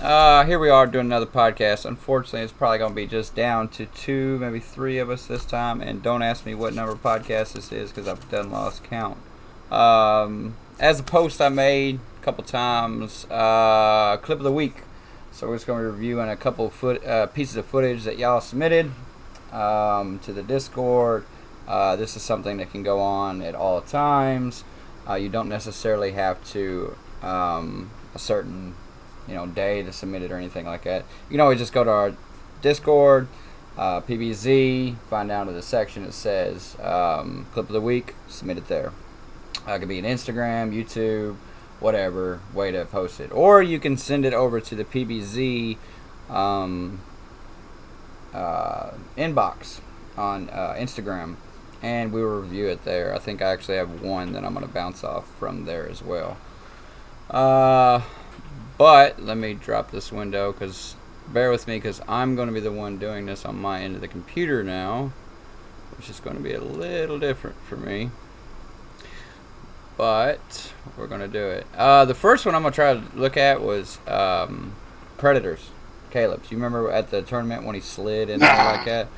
Here we are doing another podcast. Unfortunately, it's probably going to be just down to two, maybe three of us this time. And don't ask me what number of podcasts this is because I've done lost count. As a post I made a couple times, clip of the week. So we're just going to be reviewing a couple pieces of footage that y'all submitted to the Discord. This is something that can go on at all times. You don't necessarily have to a certain day to submit it or anything like that. You can always just go to our Discord, PBZ, find down to the section that says clip of the week, submit it there. It could be an Instagram, YouTube, whatever way to post it. Or you can send it over to the PBZ inbox on Instagram, and we will review it there. I think I actually have one that I'm going to bounce off from there as well. But let me drop this window, because bear with me, because I'm going to be the one doing this on my end of the computer now, which is going to be a little different for me. But we're going to do it. The first one I'm going to try to look at was Predators. Caleb, you remember at the tournament when he slid and everything like that?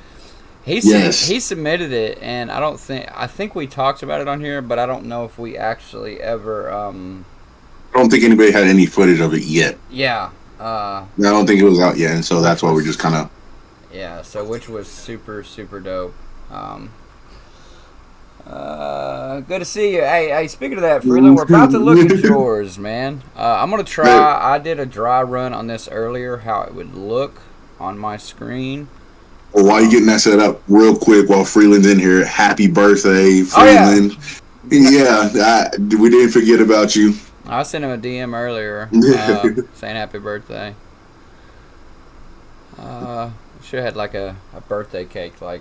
He submitted it, and I think we talked about it on here, but I don't know if we actually ever I don't think anybody had any footage of it yet. Yeah. I don't think it was out yet, and so that's why we're just kind of... Yeah, so which was super, super dope. Good to see you. Hey, speaking of that, Freeland, we're about to look at yours, man. I'm going to try... I did a dry run on this earlier, how it would look on my screen. Well, while you're getting that set up, real quick, while Freeland's in here, happy birthday, Freeland. Oh, yeah, we didn't forget about you. I sent him a DM earlier saying happy birthday. Should have had like a birthday cake like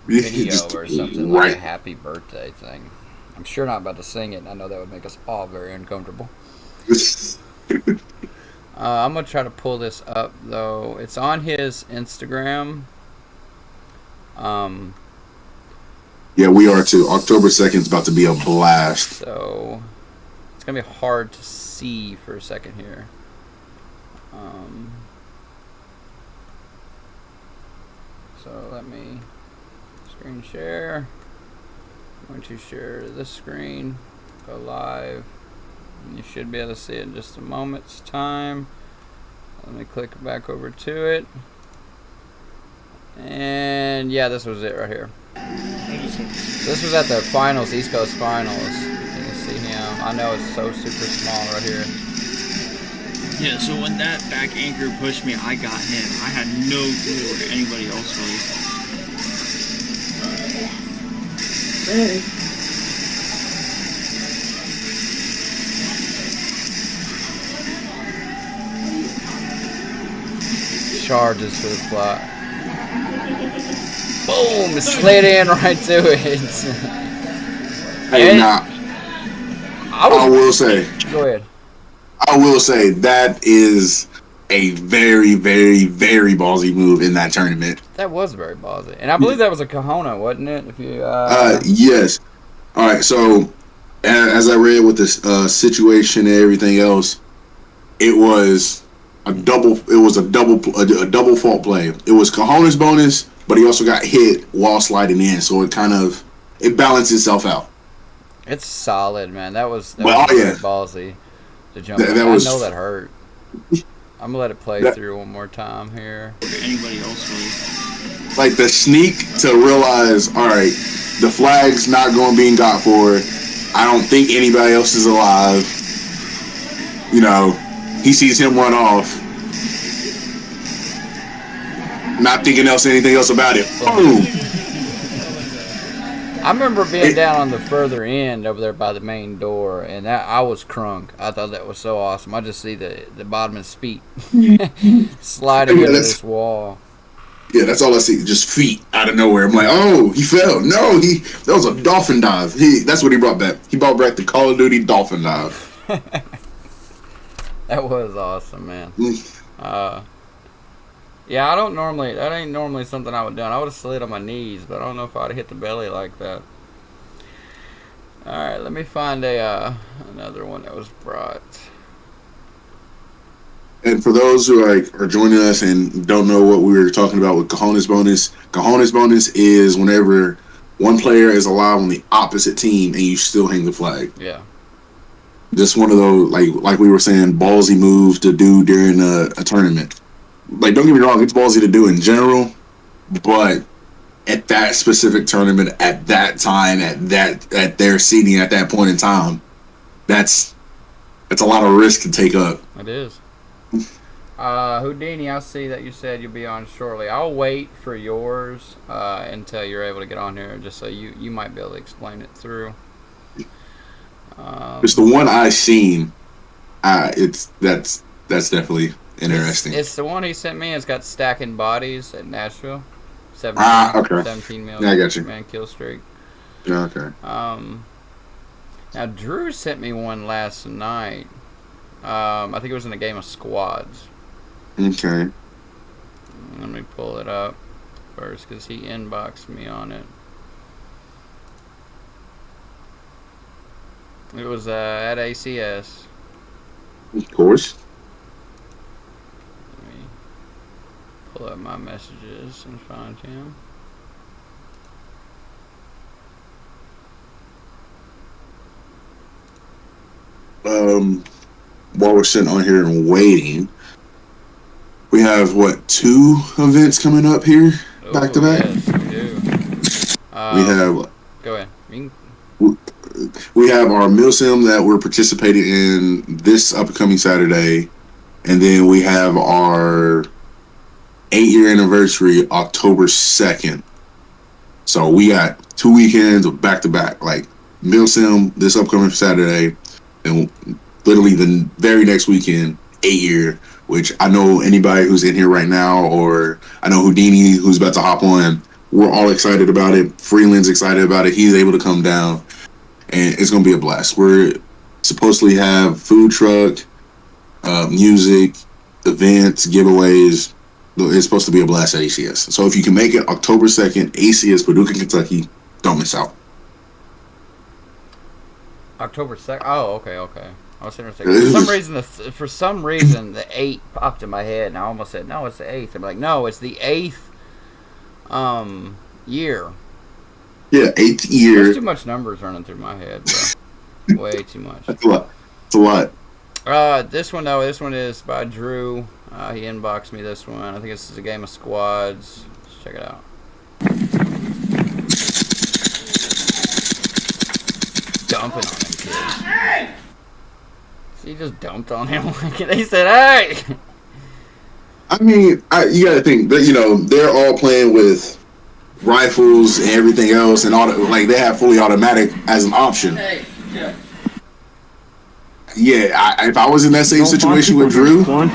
video or something, like a happy birthday thing. I'm sure not about to sing it, and I know that would make us all very uncomfortable. I'm going to try to pull this up, though. It's on his Instagram. Yeah, we are too. October 2nd is about to be a blast. So... it's going to be hard to see for a second here. So let me screen share. I'm going to share this screen. Go live. You should be able to see it in just a moment's time. Let me click back over to it. And yeah, this was it right here. This was at the finals, East Coast finals. See him. I know it's so super small right here. Yeah, so when that back anchor pushed me, I got him. I had no clue where anybody else was. Hey. Charges for the flat. Boom! It slid in right to it. Hey, I will say. Go ahead. I will say that is a very, very, very ballsy move in that tournament. That was very ballsy, and I believe that was a Kahuna, wasn't it? If you. Yes. All right. So, as I read with this situation and everything else, it was a double. It was a double fault play. It was Kahuna's bonus, but he also got hit while sliding in, so it balanced itself out. It's solid, man. That was very ballsy to jump. I know that hurt. I'm gonna let it play through one more time here. Anybody else was like the sneak to realize, all right, the flag's not going being got for. I don't think anybody else is alive. He sees him run off, not thinking anything else about it. Boom. I remember being down on the further end over there by the main door, and I was crunk. I thought that was so awesome. I just see the bottom of his feet sliding into this wall. Yeah, that's all I see. Just feet out of nowhere. I'm like, oh, he fell. No, that was a dolphin dive. That's what he brought back. He brought back the Call of Duty dolphin dive. That was awesome, man. Yeah, that ain't normally something I would have done. I would have slid on my knees, but I don't know if I would have hit the belly like that. Alright, let me find another one that was brought. And for those who are joining us and don't know what we were talking about with Cajones bonus is whenever one player is alive on the opposite team and you still hang the flag. Yeah. Just one of those, like we were saying, ballsy move to do during a tournament. Like, don't get me wrong, it's ballsy to do in general, but at that specific tournament, at that time, at their seeding at that point in time, that's a lot of risk to take up. It is. Houdini, I see that you said you'll be on shortly. I'll wait for yours until you're able to get on here, just so you might be able to explain it through. It's the one I've seen. That's definitely interesting. It's the one he sent me. It's got stacking bodies at Nashville. 17 million. Yeah, I got you. Man kill streak. Yeah, okay. Now Drew sent me one last night. I think it was in a game of squads. Okay. Let me pull it up first because he inboxed me on it. It was at ACS. Of course. Let me pull up my messages and find him. While we're sitting on here and waiting, we have 2 events coming up here back to back. Yes, we do. We have. Go ahead. We have our Milsim that we're participating in this upcoming Saturday, and then we have our 8-year anniversary October 2nd. So we got 2 weekends of back to back, like Milsim this upcoming Saturday, and literally the very next weekend, 8-year, which I know anybody who's in here right now, or I know Houdini who's about to hop on, we're all excited about it. Freeland's excited about it. He's able to come down, and it's going to be a blast. We're supposedly have food truck, music, events, giveaways. It's supposed to be a blast at ACS. So if you can make it October 2nd, ACS, Paducah, Kentucky, don't miss out. October 2nd. Oh, okay. I was interested. For some reason, the 8 popped in my head, and I almost said, no, it's the 8th. I'm like, no, it's the 8th year. Yeah, 8th year. There's too much numbers running through my head, bro. Way too much. That's a lot. It's a lot. This one is by Drew. He inboxed me this one. I think this is a game of squads. Let's check it out. Dumping on him, kids. Hey! He just dumped on him. He said, "Hey." I mean, you got to think that they're all playing with rifles and everything else, and they have fully automatic as an option. Hey! Yeah. Yeah, if I was in that same situation with Drew, 1,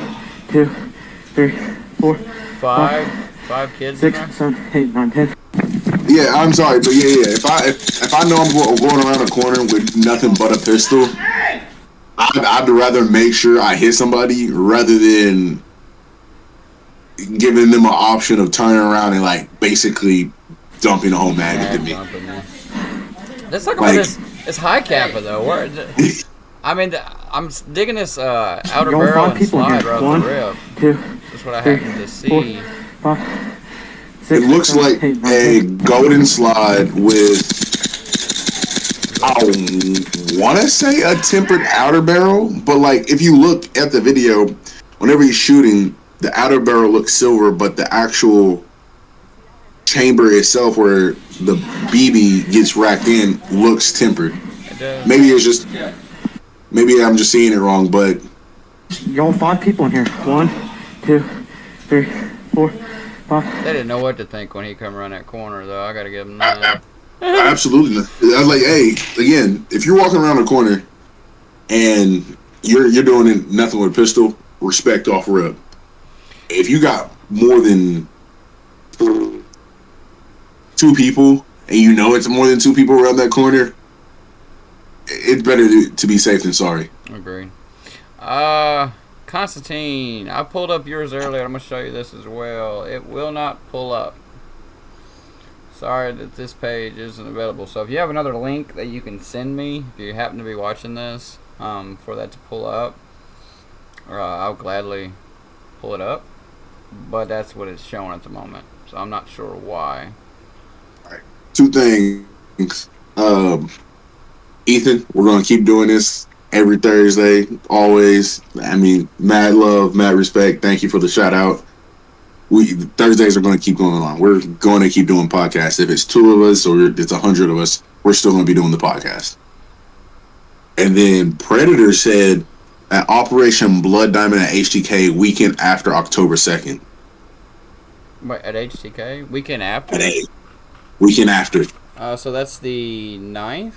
2, 3, 4, 5 kids in 6, there. 7, 8, 9, 10. yeah, I'm sorry, but yeah. If I know I'm going around a corner with nothing but a pistol, I'd rather make sure I hit somebody rather than giving them an option of turning around and basically dumping a whole mag into me. Let's talk about this high capper though. I mean, I'm digging this outer Y'all barrel find and people in slide here. right off 1, the rip. 2, That's what I 3, happened to 4, see. 5, 6, It looks 7, like 8, 9, a 10. golden slide with, I want to say, a tempered outer barrel, but if you look at the video, whenever he's shooting, the outer barrel looks silver, but the actual chamber itself where the BB gets racked in looks tempered. Maybe I'm just seeing it wrong, but Y'all 5 people in here. 1, 2, 3, 4, 5. They didn't know what to think when he come around that corner though. I gotta give him that. absolutely. I was like, hey, again, if you're walking around the corner and you're doing nothing with a pistol, respect off rip. If you got more than 2 people and it's more than 2 people around that corner, it's better to be safe than sorry. Agreed. Constantine, I pulled up yours earlier. I'm gonna show you this as well. It will not pull up. Sorry that this page isn't available. So if you have another link that you can send me, if you happen to be watching this, for that to pull up, I'll gladly pull it up, but that's what it's showing at the moment. So I'm not sure why. Two things. Ethan, we're gonna keep doing this every Thursday, always. I mean, mad love, mad respect. Thank you for the shout out. Thursdays are going to keep going on. We're going to keep doing podcasts. If it's 2 of us or it's 100 of us, we're still going to be doing the podcast. And then Predator said at Operation Blood Diamond at HTK weekend after October 2nd. Wait, at HTK? Weekend after? Weekend after. So that's the 9th?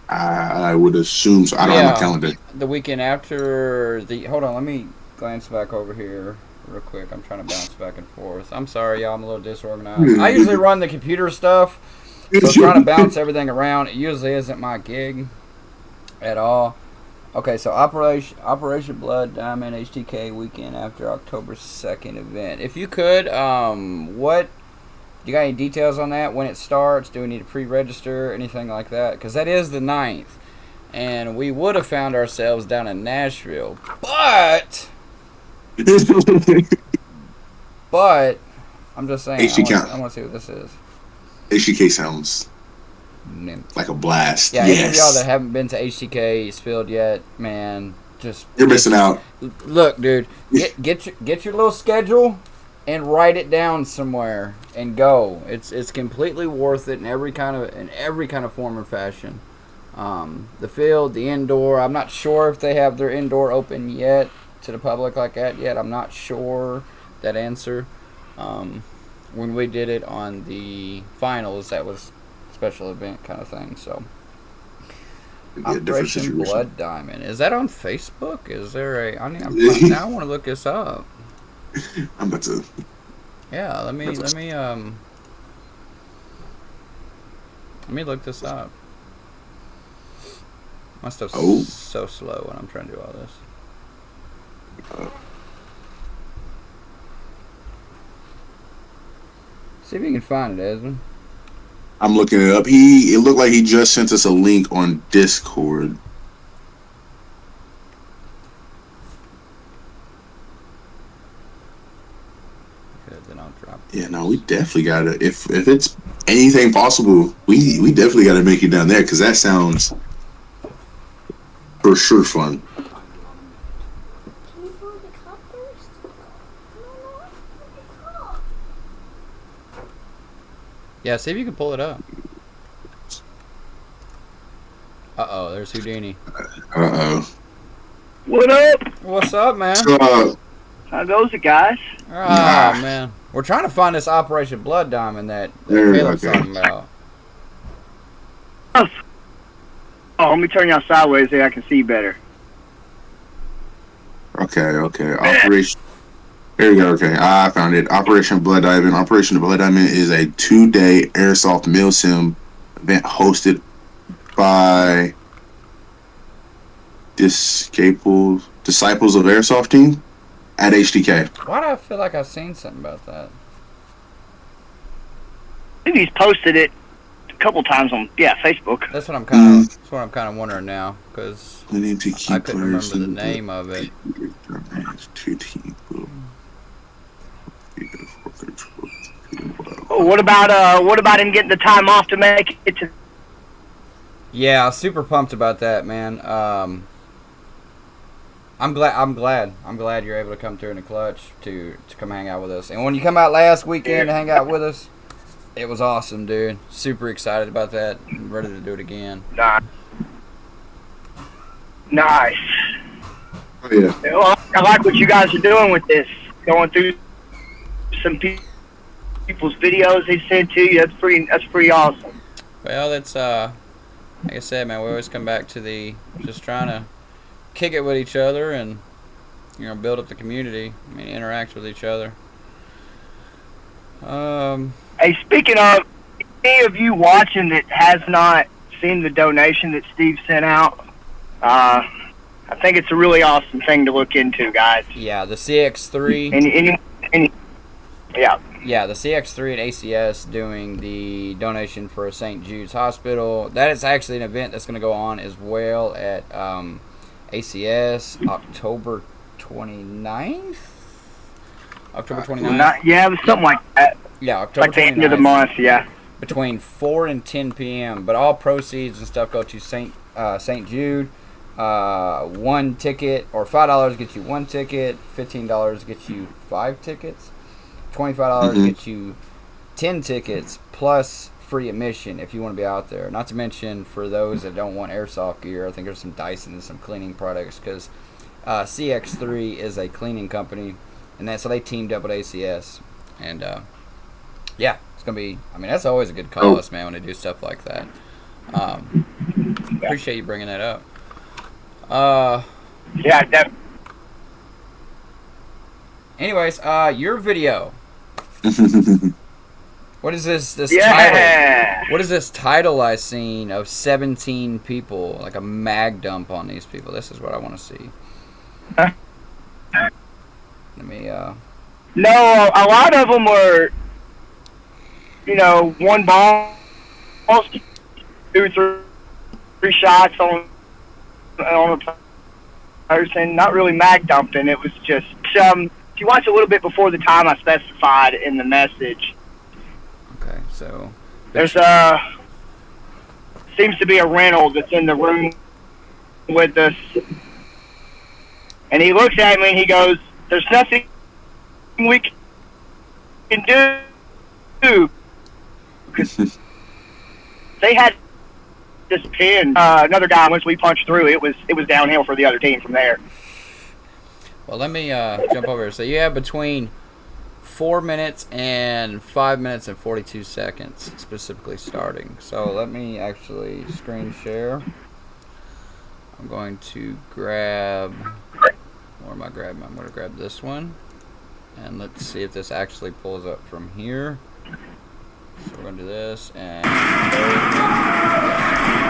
I would assume so. I don't have my calendar. The weekend after the... Hold on, let me glance back over here real quick. I'm trying to bounce back and forth. I'm sorry, y'all. I'm a little disorganized. I usually run the computer stuff, so trying to bounce everything around, it usually isn't my gig at all. Okay, so Operation Blood Diamond HTK weekend after October 2nd event. If you could, what... You got any details on that? When it starts? Do we need to pre-register? Anything like that? Because that is the 9th. And we would have found ourselves down in Nashville. But I'm just saying, I want to see what this is. HTK sounds like a blast. Yeah, any of y'all that haven't been to HTK Spilled yet, man, you're missing out. Look, dude, get your little schedule and write it down somewhere and go. It's completely worth it in every kind of form or fashion. The field, the indoor. I'm not sure if they have their indoor open yet to the public like that yet. I'm not sure that answer. When we did it on the finals, that was a special event kind of thing. So, Operation Blood Diamond, is that on Facebook? Is there a? Now I want to look this up. I'm about to. Yeah, let me look this up. My stuff's so slow when I'm trying to do all this. See if you can find it, Esmond. I'm looking it up. It looked like he just sent us a link on Discord. Good, then I'll drop it. Yeah, no, we definitely gotta. If it's anything possible, we definitely gotta make it down there because that sounds for sure fun. Yeah, see if you can pull it up. Uh-oh, there's Houdini. Uh-oh. What up? What's up, man? How goes it, guys? Oh, man. We're trying to find this Operation Blood Diamond that Caleb's talking about. Oh, let me turn y'all sideways so I can see better. Okay. Operation. Here we go. Okay, I found it. Operation Blood Diamond. Operation Blood Diamond is a 2-day airsoft mil sim event hosted by Disciples of Airsoft Team at HTK. Why do I feel like I've seen something about that? I think he's posted it a couple times on Facebook. That's what I'm kind of wondering now because We need to keep I couldn't remember the name of it. Oh, what about him getting the time off to make it to? Yeah, super pumped about that, man. I'm glad you're able to come through in the clutch to come hang out with us. And when you come out last weekend to hang out with us, it was awesome, dude. Super excited about that. I'm ready to do it again. Nice. Oh yeah. Well, I like what you guys are doing with this. Going through some people's videos they sent to you. That's pretty awesome. Well, it's like I said, man, we always come back to just trying to kick it with each other and build up the community. I mean, interact with each other. Hey, speaking of, any of you watching that has not seen the donation that Steve sent out, I think it's a really awesome thing to look into, guys. Yeah, the CX3. Yeah. Yeah, the CX3 at ACS doing the donation for St. Jude's Hospital. That is actually an event that's going to go on as well at ACS October 29th? October 29th? Yeah, it was something like that. Yeah, October Like the end of the 29th. month, yeah. Between 4 and 10 p.m. But all proceeds and stuff go to St. Jude. One ticket, or $5 gets you one ticket. $15 gets you 5 tickets. $25 gets you 10 tickets plus free admission if you want to be out there. Not to mention, for those that don't want airsoft gear, I think there's some Dyson and some cleaning products, because CX3 is a cleaning company, and so they teamed up with ACS. And yeah, it's gonna be. I mean, that's always a good cause, man, when they do stuff like that. Appreciate you bringing that up. Yeah, definitely. Anyways, your video. What is this title? What is this title I seen of 17 people, like a mag dump on these people? This is what I want to see. Huh? Let me, No, a lot of them were, one ball, 2, 3 shots on a person. Not really mag dumping. It was just, if you watch a little bit before the time I specified in the message, okay, so there's seems to be a rental that's in the room with us, and he looks at me and he goes, "There's nothing we can do," because they had this pin. Another guy, once we punched through, it was downhill for the other team from there. well, let me jump over here. So you have between 4 minutes and 5 minutes and 42 seconds specifically starting. So let me actually screen share. I'm going to grab, where am I grabbing? I'm going to grab this one, and let's see if this actually pulls up from here. So we're going to do this, and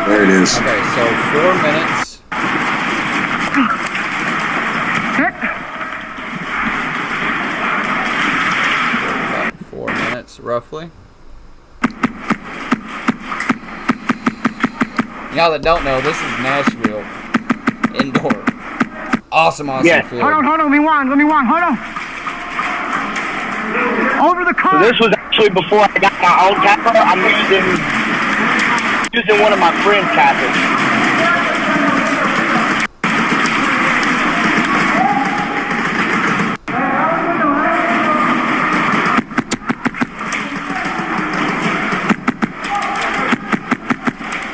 There it is. okay, so 4 minutes. About 4 minutes, roughly. Y'all that don't know, this is Nashville indoor. Awesome Yeah. field. Hold on, hold on. Over the So car. this was actually before I got my own capper. I'm using one of my friend's cappers.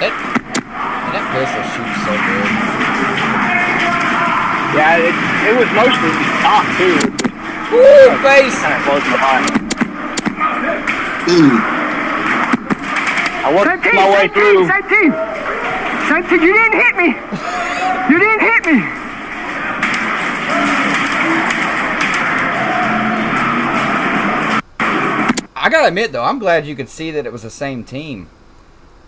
That pistol shoots so good. Yeah, it was mostly stock too. Ooh, face! Kind of blows my mind. Mm. I worked my way through. Same team. You didn't hit me. I gotta admit though, I'm glad you could see that it was the same team.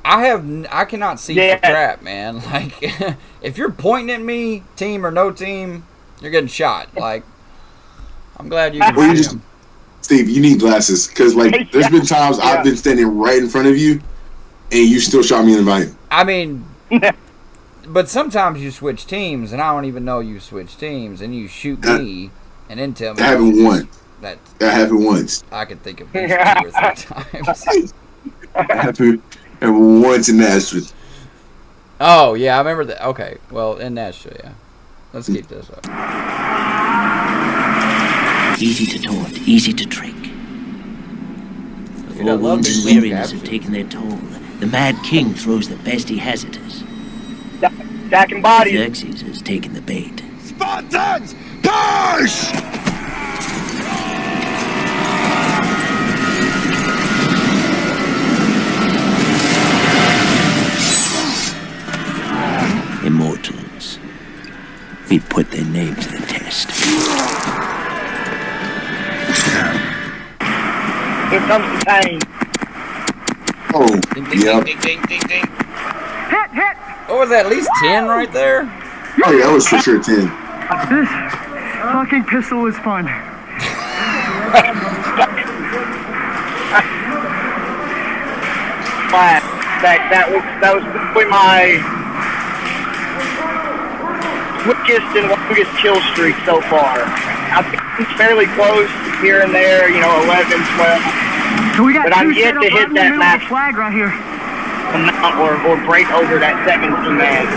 I cannot see Yeah. for crap, man. Like, if you're pointing at me, team or no team, you're getting shot. Like, I'm glad you can Well, you see just, them. Steve, you need glasses because, like, there's been times I've been standing right in front of you, and you still shot me in the volume. I mean, but sometimes you switch teams, and I don't even know you switch teams, and you shoot me, and then tell me That happened once. that That happened once. I could think of at least 2 or 3 times. That happened once in Nashville. Oh yeah, I remember that. Okay, well in Nashville, yeah. Let's keep this up. Easy to taunt, easy to trick. Dude, I All love wounds these and little weariness have capsules. taken their toll. The Mad King throws the best he has at us. Stacking bodies. Xerxes has taken the bait. Spartans, push! Immortals. We put their name to the test. Here comes the pain. Oh, Ding, ding, yep. ding, ding, ding, ding. Hit. What was that? At least 10 right there. Oh, yeah, that was for sure 10. This fucking pistol was fun. That That was probably my quickest and longest kill streak so far. I think it's fairly close here and there, 11, 12. So we got But I'm two yet set to up hit right in the that middle of max the flag right here. amount or break over that 17 man.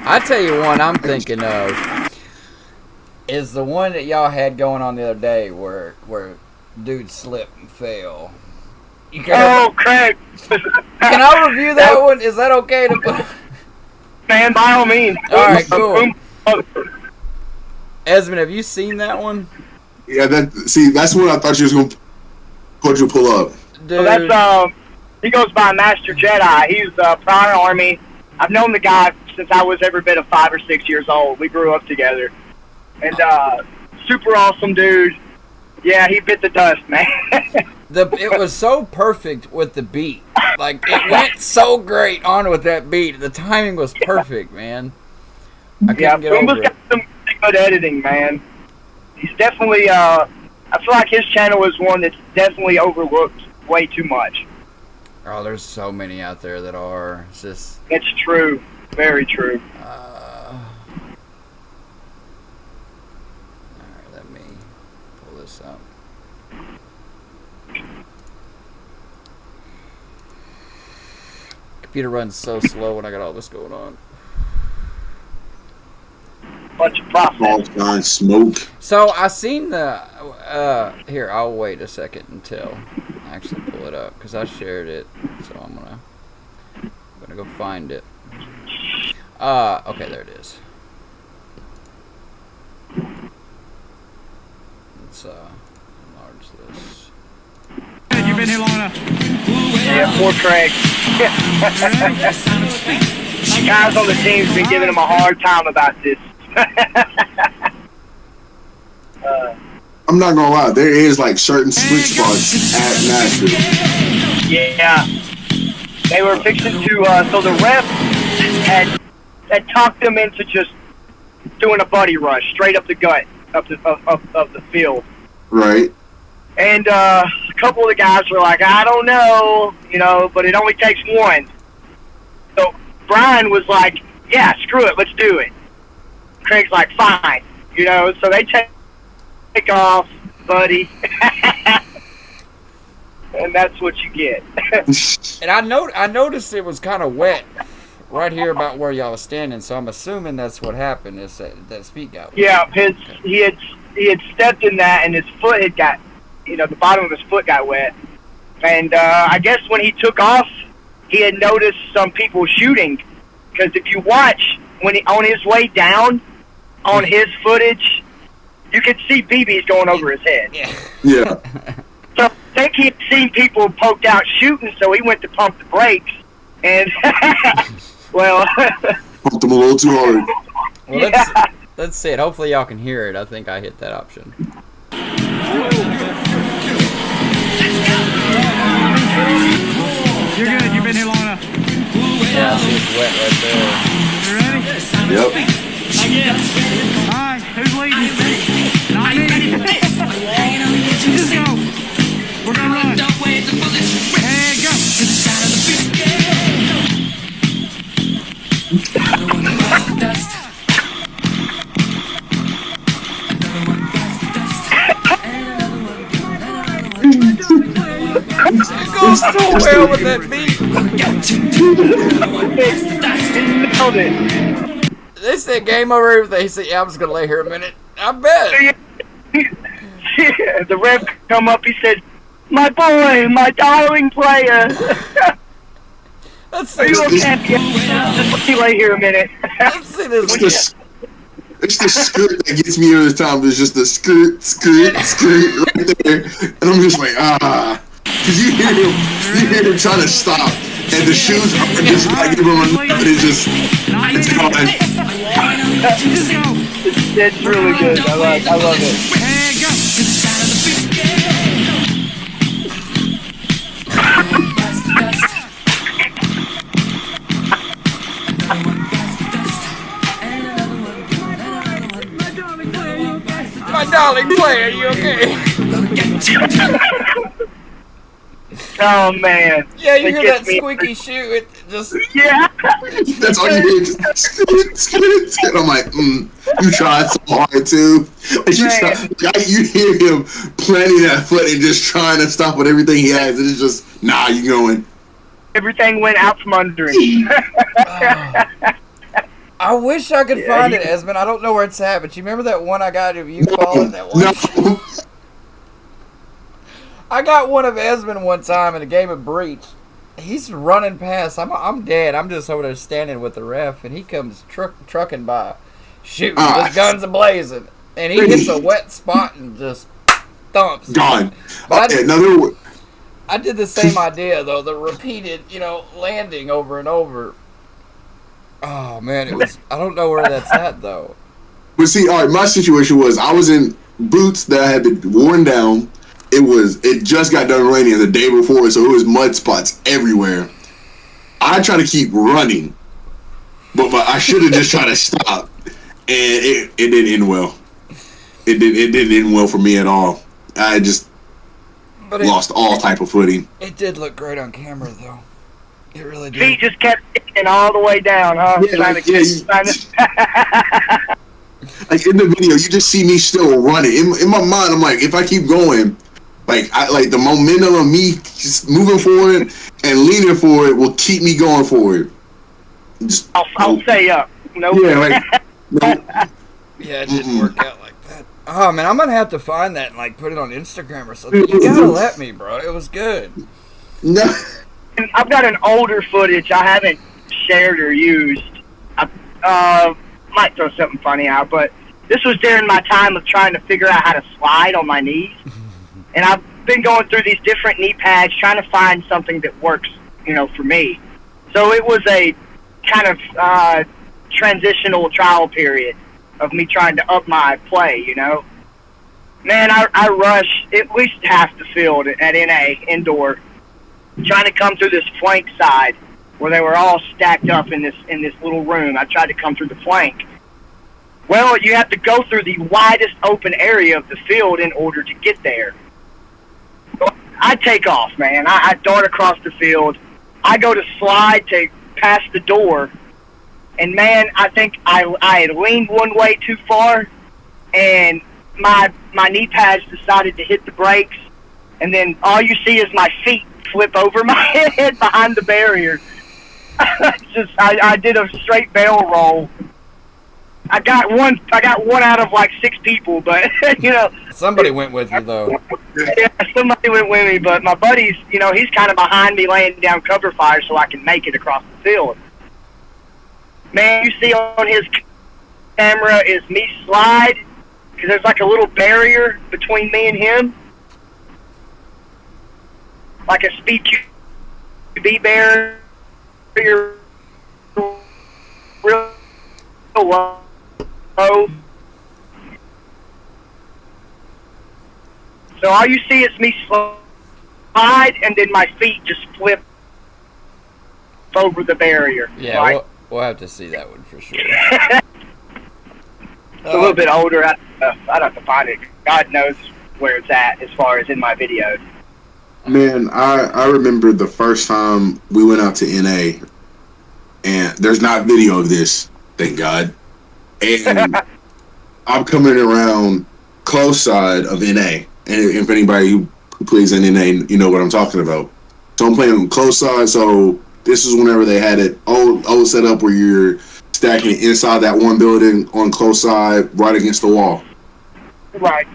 I tell you one I'm thinking of is the one that y'all had going on the other day where dude slipped and fell. Oh, Craig. Can I review that one? Is that okay to put? Man, by all means. All right, cool. Esmond, have you seen that one? Yeah, that's what I thought you was gonna pull up. Dude, So that's he goes by Master Jedi. He's prior Army. I've known the guy since I was every bit of 5 or 6 years old. We grew up together, and super awesome dude. Yeah, he bit the dust, man. it was so perfect with the beat. Like, it went so great on with that beat. The timing was perfect, man. I couldn't get Boomba's over it. got some pretty good editing, man. He's definitely. I feel like his channel is one that's definitely overlooked way too much. Oh, there's so many out there that are. It's just. It's true. Very true. Alright, let me pull this up. Computer runs so slow when I got all this going on. Bunch of process. All kind smoke. So I seen the. Here, I'll wait a second until I actually pull it up because I shared it. So I'm gonna go find it. Okay, there it is. Let's enlarge this. You've been here long enough. Yeah, poor Craig. Guys on the team's been giving him a hard time about this. I'm not gonna lie, there is like certain sweet spots at Nashville. Yeah. They were fixing to, so the ref had talked them into just doing a buddy rush straight up the gut of the field. Right. And a couple of the guys were like, I don't know, but it only takes one. So Brian was like, yeah, screw it, let's do it. Craig's like, fine, so they take off, buddy. And that's what you get. And I noticed it was kind of wet right here about where y'all was standing, so I'm assuming that's what happened. Is that speed got wet. Yeah, he had stepped in that, and his foot had got, the bottom of his foot got wet. And I guess when he took off, he had noticed some people shooting. Because if you watch, on his way down, on his footage, you could see BBs going over his head. Yeah. So I think he had seen people poked out shooting, so he went to pump the brakes. And, well... Pumped them a little too hard. Well, let's see it. Hopefully y'all can hear it. I think I hit that option. You're good. You've been here long enough. Yeah, I see it's wet right there. You ready? Yep. All right. Who's leading? Not me. Just go. We're gonna run. And go. It goes so well with that beat. Nailed it. They said game over everything. He said, yeah, I'm just going to lay here a minute. I bet. Yeah, the ref come up, he said, my boy, my darling player. Let's Are see you this. okay? Just let me lay here a minute. Let's see this. It's the skirt that gets me every time. It's just the skirt right there. And I'm just like, Because you hear him trying to stop. And the shoes are just like, give him enough. And it's gone. Just go. It's really good. I love it. And go. My darling player, you okay? Oh, man. Yeah, you It hear gets that me squeaky shoe. Just Yeah. That's all you hear. Just, I'm like, you tried so hard too. Like, you hear him planting that foot and just trying to stop with everything he has. And it's just, nah, you going. Everything went out from under him. I wish I could find it, Esmond. I don't know where it's at, but you remember that one I got of you falling? That one? No. I got one of Esmond one time in a game of Breach. He's running past. I'm dead. I'm just over there standing with the ref, and he comes trucking by, shooting. His guns are blazing, and he hits a wet spot and just thumps. Gone. But Another. I did the same idea though. The repeated, landing over and over. Oh man, it was. I don't know where that's at though. But see, all right, my situation was I was in boots that had been worn down. It just got done raining the day before, so it was mud spots everywhere. I try to keep running, but I should have just tried to stop, and it didn't end well. It didn't end well for me at all. I just lost all type of footing. It did look great on camera though. It really did. Feet just kept sticking all the way down, huh? Like in the video, you just see me still running. In my mind, I'm like, if I keep going, like the momentum of me just moving forward and leaning forward will keep me going forward. I'll stay up. Nope. Yeah, nope. Yeah, it didn't work out like that. Oh man, I'm gonna have to find that and put it on Instagram or something. You gotta let me, bro. It was good. No. I've got an older footage I haven't shared or used. I might throw something funny out, but this was during my time of trying to figure out how to slide on my knees. And I've been going through these different knee pads, trying to find something that works, for me. So it was a kind of transitional trial period of me trying to up my play, Man, I rushed at least half the field at NA indoor, trying to come through this flank side where they were all stacked up in this little room. I tried to come through the flank. Well, you have to go through the widest open area of the field in order to get there. I take off, man. I dart across the field. I go to slide to pass the door, and man, I think I had leaned one way too far, and my knee pads decided to hit the brakes, and then all you see is my feet flip over my head behind the barrier. I did a straight barrel roll. I got one out of 6 people, but somebody went with you though. Yeah, somebody went with me, but my buddy's he's kind of behind me laying down cover fire so I can make it across the field. Man, you see on his camera is me slide because there's a little barrier between me and him, like a speed QB barrier, real low. So all you see is me slide, and then my feet just flip over the barrier. Yeah, right? we'll have to see that one for sure. It's a little bit older. I'd have to find it. God knows where it's at as far as in my videos. Man, I remember the first time we went out to NA, and there's not video of this, thank God. And I'm coming around close side of NA, and if anybody who plays in NA, you know what I'm talking about. So I'm playing close side. So this is whenever they had it all set up where you're stacking it inside that one building on close side, right against the wall. Right.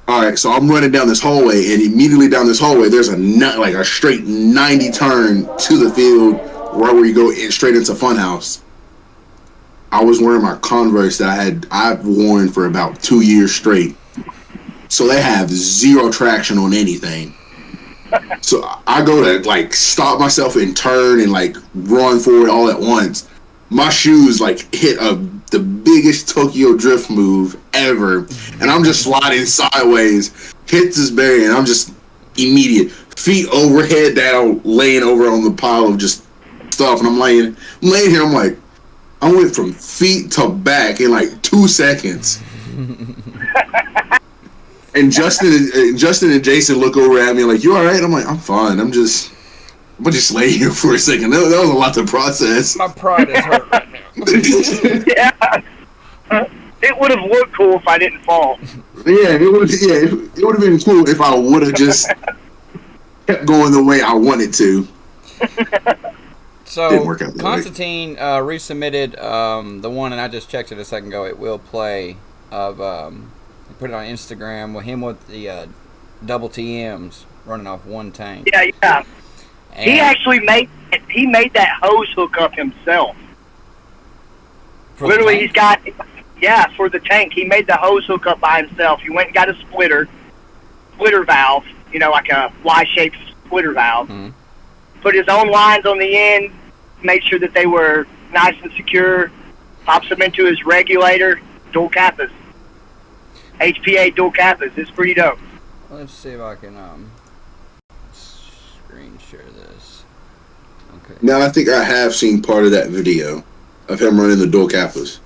All right, so I'm running down this hallway, and immediately down this hallway, there's a straight 90 turn to the field, right where you go straight into Funhouse. I was wearing my Converse that I've worn for about 2 years straight, so they have zero traction on anything. So I go to stop myself and turn and run forward all at once. My shoes hit the biggest Tokyo Drift move ever, and I'm just sliding sideways, hits this barrier, and I'm just immediate feet over, head down, laying over on the pile of just stuff, and I'm laying here. I'm like, I went from feet to back in 2 seconds. And Justin and Jason look over at me like, "You all right?" I'm like, "I'm fine. I'm just I'm gonna just lay here for a second. That was a lot to process. My pride is hurt right now. Yeah. It would have looked cool if I didn't fall. It would have been cool if I would have just kept going the way I wanted to. So Didn't work out that way. Constantine resubmitted the one, and I just checked it a second ago. It will play of put it on Instagram with him with the double TMs running off one tank. Yeah. And He actually made that hose hook up himself. for the Literally, tank? he's got, for the tank, he made the hose hook up by himself. He went and got a splitter valve, like a Y-shaped splitter valve. Mhm. Put his own lines on the end, made sure that they were nice and secure, pops them into his regulator, dual kappas. HPA dual kappas. It's pretty dope. Let's see if I can screen share this. Okay. Now I think I have seen part of that video of him running the dual kappas.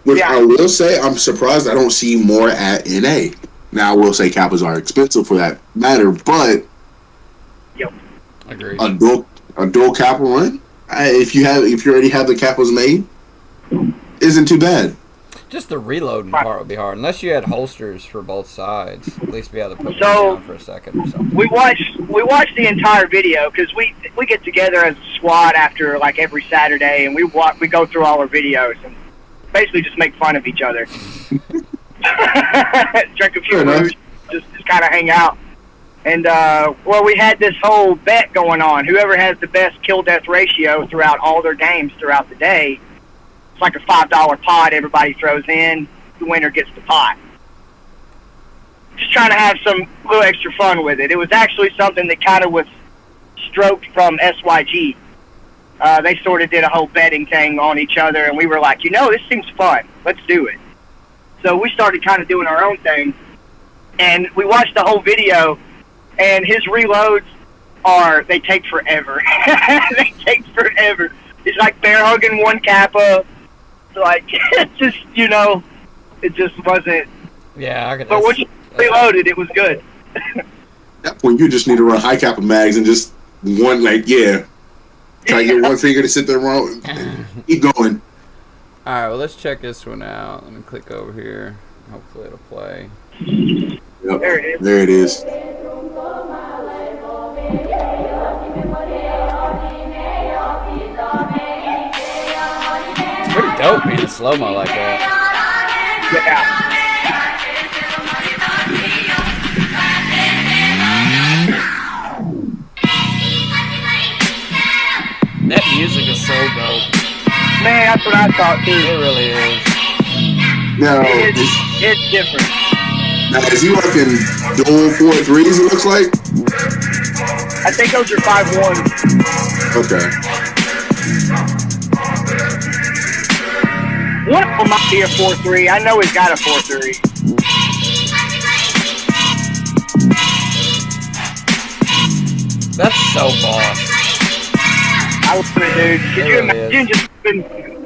Which Yeah. I will say, I'm surprised I don't see more at NA. Now I will say kappas are expensive for that matter, but Agreed. a dual kappa run, if you already have the kappas made, isn't too bad. Just the reloading part would be hard, unless you had holsters for both sides. At least be able to put So- one down for a second or something. We watched the entire video because we get together as a squad after like every Saturday, and we go through all our videos and basically just make fun of each other. Drink a few Fair enough. brews, just kind of hang out. And we had this whole bet going on. Whoever has the best kill-death ratio throughout all their games throughout the day, it's like a $5 pot everybody throws in. The winner gets the pot. Just trying to have some little extra fun with it. It was actually something that kind of was stroked from SYG. They sort of did a whole betting thing on each other, and we were like, this seems fun. Let's do it. So we started kind of doing our own thing, and we watched the whole video, and his reloads they take forever. They take forever. It's like bear hugging one kappa. Like, it just wasn't. Yeah, I could. But once you reloaded, it was good. At that point, you just need to run high kappa mags and just try to get one finger to sit there wrong. Keep going. All right, well, let's check this one out. Let me click over here. Hopefully it'll play. Yep. There it is. There it is. It's pretty dope being in slow-mo like that. Yeah. That music is so dope. Man, that's what I thought It too. really is. Now, It's different. is he rocking dual 4.3s, it looks like? I think those are 5.1s. Okay. One of them might be a 4.3. I know he's got a 4.3. That's so boss. I would, dude. Could you imagine just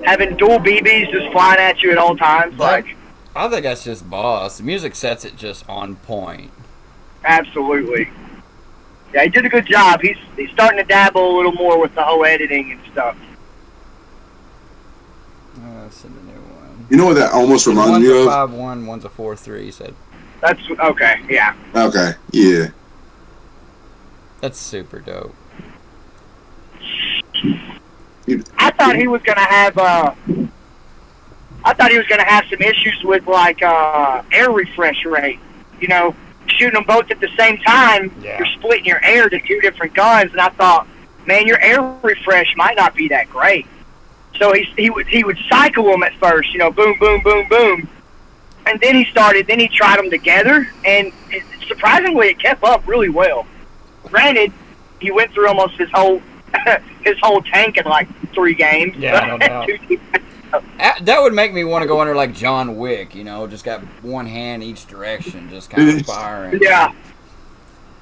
having dual BBs just flying at you at all times? Like, I think that's just boss. The music sets it just on point. absolutely. Yeah, he did a good job. He's starting to dabble a little more with the whole editing and stuff. That's in the new one. You know what that almost reminds One's me a of? 5.1, one's a 4.3. He said. That's okay. Yeah. Okay, yeah. That's super dope. I thought he was gonna have. I thought he was gonna have some issues with like air refresh rate. Shooting them both at the same time, Yeah. you're splitting your air to two different guns, and I thought, man, your air refresh might not be that great. So he would cycle them at first, boom, boom, boom, boom, and then he tried them together, and surprisingly, it kept up really well. Granted, he went through almost his whole tank in like 3 games. Yeah, no doubt. That would make me want to go under like John Wick, just got one hand each direction, just kind of firing. Yeah.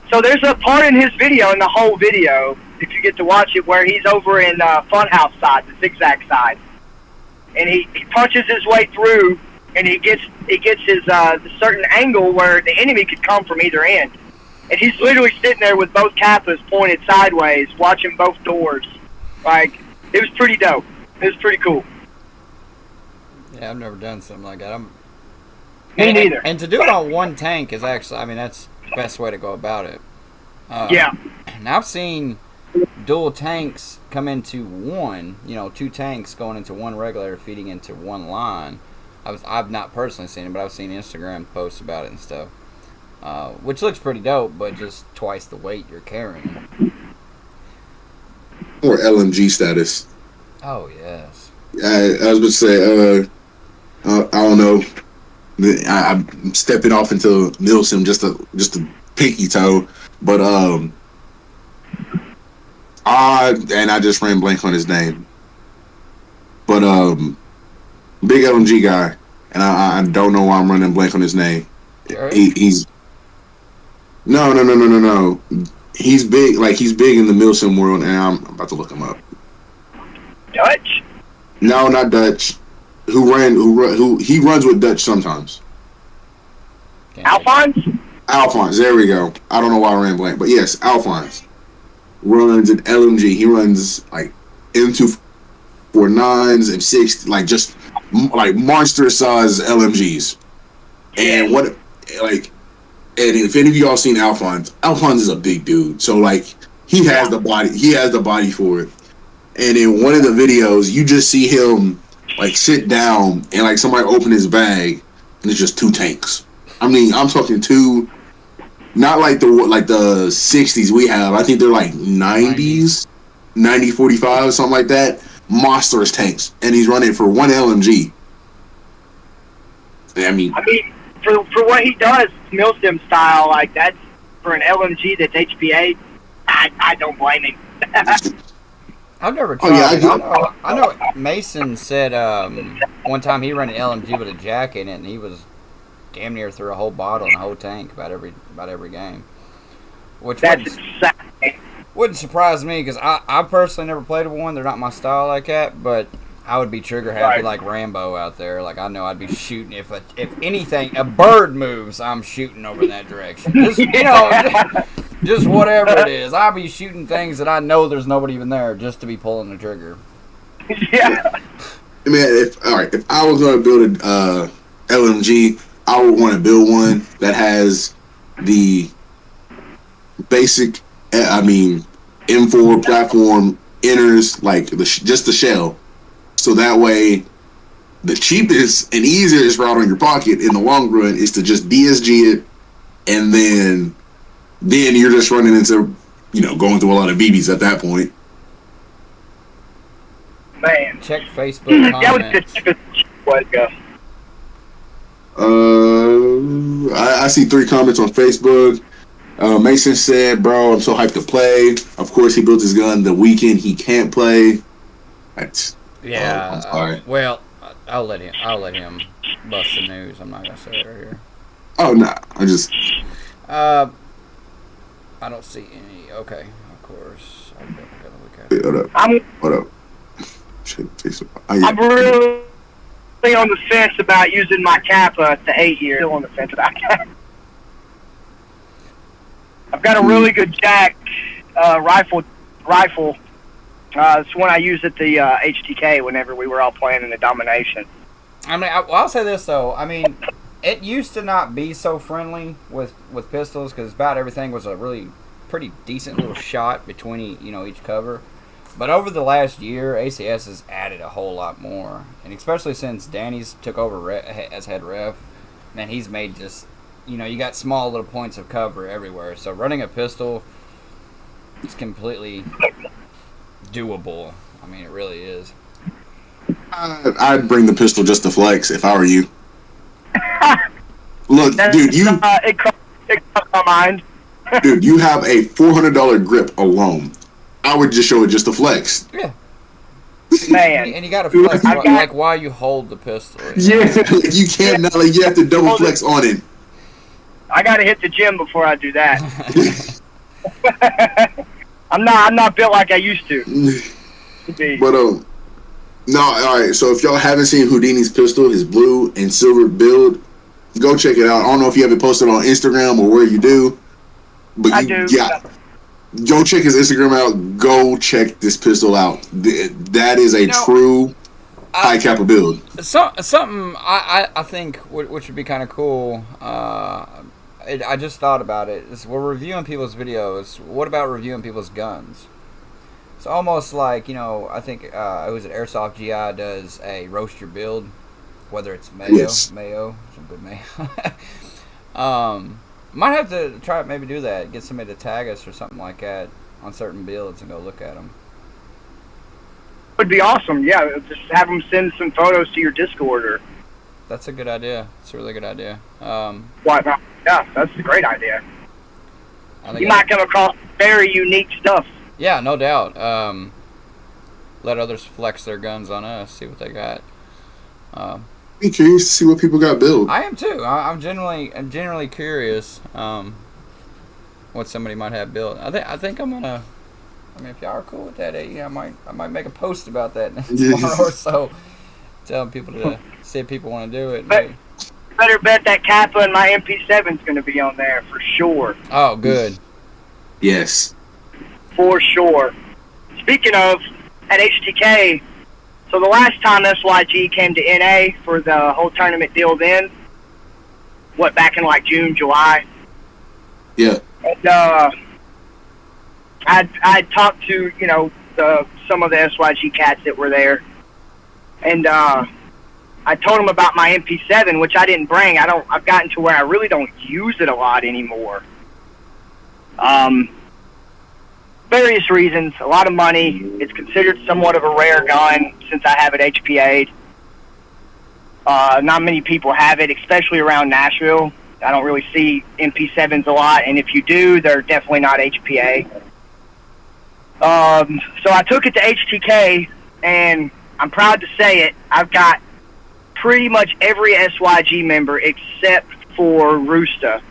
So there's a part in his video, in the whole video, if you get to watch it, where he's over in Funhouse side, the zigzag side, and he punches his way through, and he gets his certain angle where the enemy could come from either end, and he's literally sitting there with both Kappas pointed sideways, watching both doors. Like, it was pretty dope. It was pretty cool. Yeah, I've never done something like that. Me neither. And to do it on one tank is actually, I mean, that's the best way to go about it. Yeah. And I've seen dual tanks come into one, two tanks going into one regulator feeding into one line. I've not personally seen it, but I've seen Instagram posts about it and stuff. Which looks pretty dope, but just twice the weight you're carrying. Or LMG status. Oh, yes. I was going to say, I don't know. I'm stepping off into Milsim just a pinky toe, but I just ran blank on his name, but big LMG guy, and I don't know why I'm running blank on his name. He's no. He's big, like he's big in the Milsim world, and I'm about to look him up. Dutch? No, not Dutch. Who he runs with Dutch sometimes. Alphonse? Alphonse, there we go. I don't know why I ran blank, but yes, Alphonse runs an LMG. He runs like M249s and 6, like just like monster size LMGs. And and if any of y'all seen Alphonse is a big dude. So like he has the body for it. And in one of the videos, you just see him like sit down and like somebody open his bag and it's just 2 tanks. I mean, I'm talking 2, not like the 60s we have. I think they're like 90s, 90-45, something like that. Monstrous tanks, and he's running for 1 LMG. I mean, for what he does, Milsim style, like that's for an LMG that's HPA. I don't blame him. I've never tried. I know Mason said one time he ran an LMG with a jack in it, and he was damn near through a whole bottle and a whole tank about every game. Which wouldn't surprise me, because I personally never played with one. They're not my style like that, but I would be trigger happy like Rambo out there. Like, I know I'd be shooting if anything, a bird moves, I'm shooting over in that direction. Just, just whatever it is. I'll be shooting things that I know there's nobody even there just to be pulling the trigger. Yeah. I mean, if I was going to build a LMG, I would want to build one that has the basic, M4 platform inners, like just the shell. So that way, the cheapest and easiest route on your pocket in the long run is to just DSG it, and then you're just running into, going through a lot of BBs at that point. Man. Check Facebook comments. I see 3 comments on Facebook. Mason said, "Bro, I'm so hyped to play." Of course, he built his gun the weekend he can't play. That's I'm sorry. Well, I'll let him bust the news. I'm not gonna say it right here. Oh no, I don't see any. Okay, of course. I gotta look at it. What up? I'm really on the fence about using my Kappa to 8 years. Still on the fence about that. I've got a really good Jack rifle. It's one I used at the HTK whenever we were all playing in the Domination. I mean, I'll say this though. I mean, it used to not be so friendly with pistols, because about everything was a really pretty decent little shot between each cover. But over the last year, ACS has added a whole lot more, and especially since Danny's took over as head ref, man, he's made just you got small little points of cover everywhere. So running a pistol is completely doable. I mean, it really is. I'd bring the pistol just to flex if I were you. Look, dude, it crossed my mind. Dude, you have a $400 grip alone. I would just show it just to flex. Yeah. Man. And you got to flex while you hold the pistol. Yeah, you can't. You have to double flex on it. I got to hit the gym before I do that. I'm not built like I used to. But no, all right. So if y'all haven't seen Houdini's pistol, his blue and silver build, go check it out. I don't know if you have it posted on Instagram or where you do, But I do. yeah, go check his Instagram out. Go check this pistol out. That is a true high caliber build. Something I think which would be kind of cool. I just thought about it. Is we're reviewing people's videos. What about reviewing people's guns? It's almost like, I think it was at Airsoft GI does a roast your build, whether it's mayo, some good mayo. Might have to try maybe do that. Get somebody to tag us or something like that on certain builds and go look at them. Would be awesome. Yeah, just have them send some photos to your Discord. That's a good idea. It's a really good idea. Why not? Yeah, that's a great idea. You might come across very unique stuff. Yeah, no doubt. Let others flex their guns on us, see what they got. Be curious to see what people got built. I am too. I'm generally curious what somebody might have built. I think I'm gonna. I mean, if y'all are cool with that, I might make a post about that tomorrow or so, telling people to see if people want to do it. But better bet that Kappa and my MP7 is going to be on there for sure. Oh, good. Yes. For sure. Speaking of, at HTK, so the last time SYG came to NA for the whole tournament deal then, back in like June, July? Yeah. And I'd talked to, some of the SYG cats that were there. And I told them about my MP7, which I didn't bring. I've gotten to where I really don't use it a lot anymore. Various reasons, a lot of money. It's considered somewhat of a rare gun since I have it HPA'd. Not many people have it, especially around Nashville. I don't really see MP7s a lot, and if you do, they're definitely not HPA. So I took it to HTK, and I'm proud to say it. I've got pretty much every SYG member except for Roosta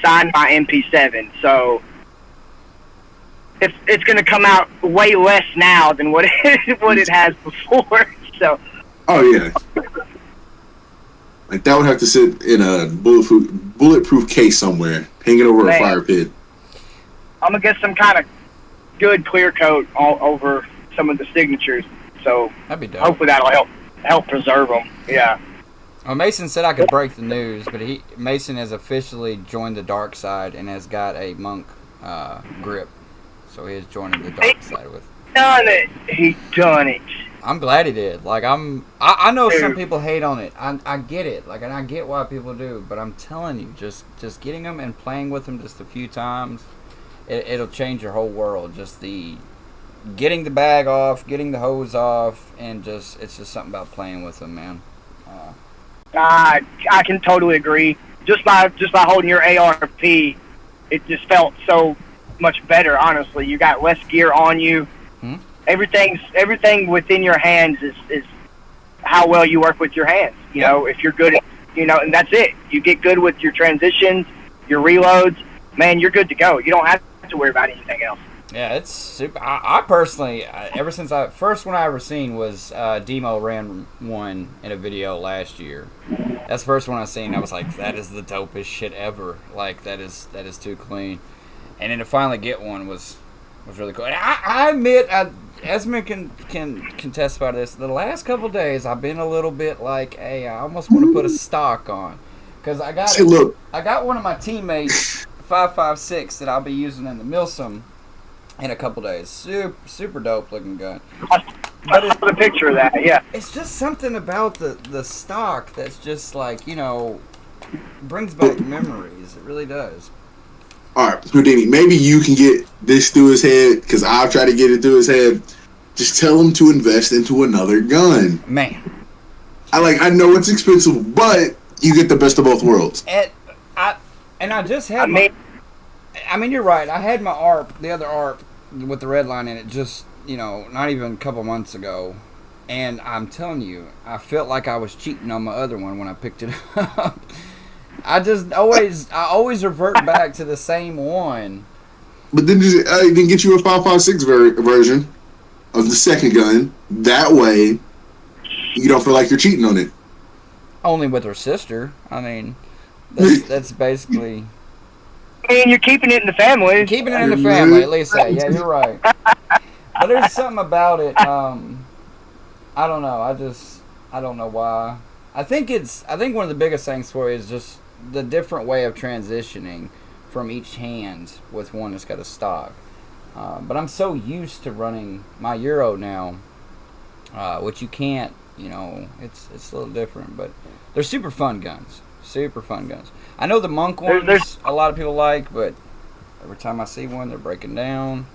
signed my MP7. So it's going to come out way less now than what it has before. So. Oh yeah. Like that would have to sit in a bulletproof case somewhere, hanging over a fire pit. I'm gonna get some kind of good clear coat all over some of the signatures. So that'd be dope. Hopefully that'll help preserve them. Yeah. Well, Mason said I could break the news, but Mason has officially joined the dark side and has got a monk grip, so he is joining the dark side with. He done it. I'm glad he did. Like I know some people hate on it. I get it. Like, and I get why people do. But I'm telling you, just getting them and playing with them just a few times, it'll change your whole world. Just the getting the bag off, getting the hose off, and it's just something about playing with them, man. I can totally agree. Just by holding your ARP, it just felt so much better. Honestly, you got less gear on you. Everything within your hands is how well you work with your hands. You know, if you're good at, and that's it. You get good with your transitions, your reloads, man, you're good to go. You don't have to worry about anything else. Yeah, it's super. I personally, ever since first one I ever seen was Demo ran one in a video last year. That's the first one I seen. I was like, that is the dopest shit ever. Like, that is too clean. And then to finally get one was really cool. And I admit, Esmond can testify to this. The last couple days, I've been a little bit like, hey, I almost want to put a stock on, because I got one of my teammates 5.56 that I'll be using in the Milsim in a couple days. Super dope looking gun. But it's the picture of that, yeah. It's just something about the stock that's just like, brings back memories. It really does. All right, Houdini, maybe you can get this through his head, because I'll try to get it through his head. Just tell him to invest into another gun. Man. I know it's expensive, but you get the best of both worlds. I just had you're right. I had my the other ARP with the red line in it just, not even a couple months ago. And I'm telling you, I felt like I was cheating on my other one when I picked it up. I always revert back to the same one. But then get you a 5.56 version of the second gun. That way, you don't feel like you're cheating on it. Only with her sister. I mean, that's basically. mean, you're keeping it in the family. Keeping it in the family, at least that. Yeah, you're right. But there's something about it. I don't know. I don't know why. I think one of the biggest things for it is just the different way of transitioning from each hand with one that's got a stock. But I'm so used to running my Euro now, which you can't. You know, it's a little different, but they're super fun guns. Super fun guns. I know the Monk ones a lot of people like, but every time I see one, they're breaking down.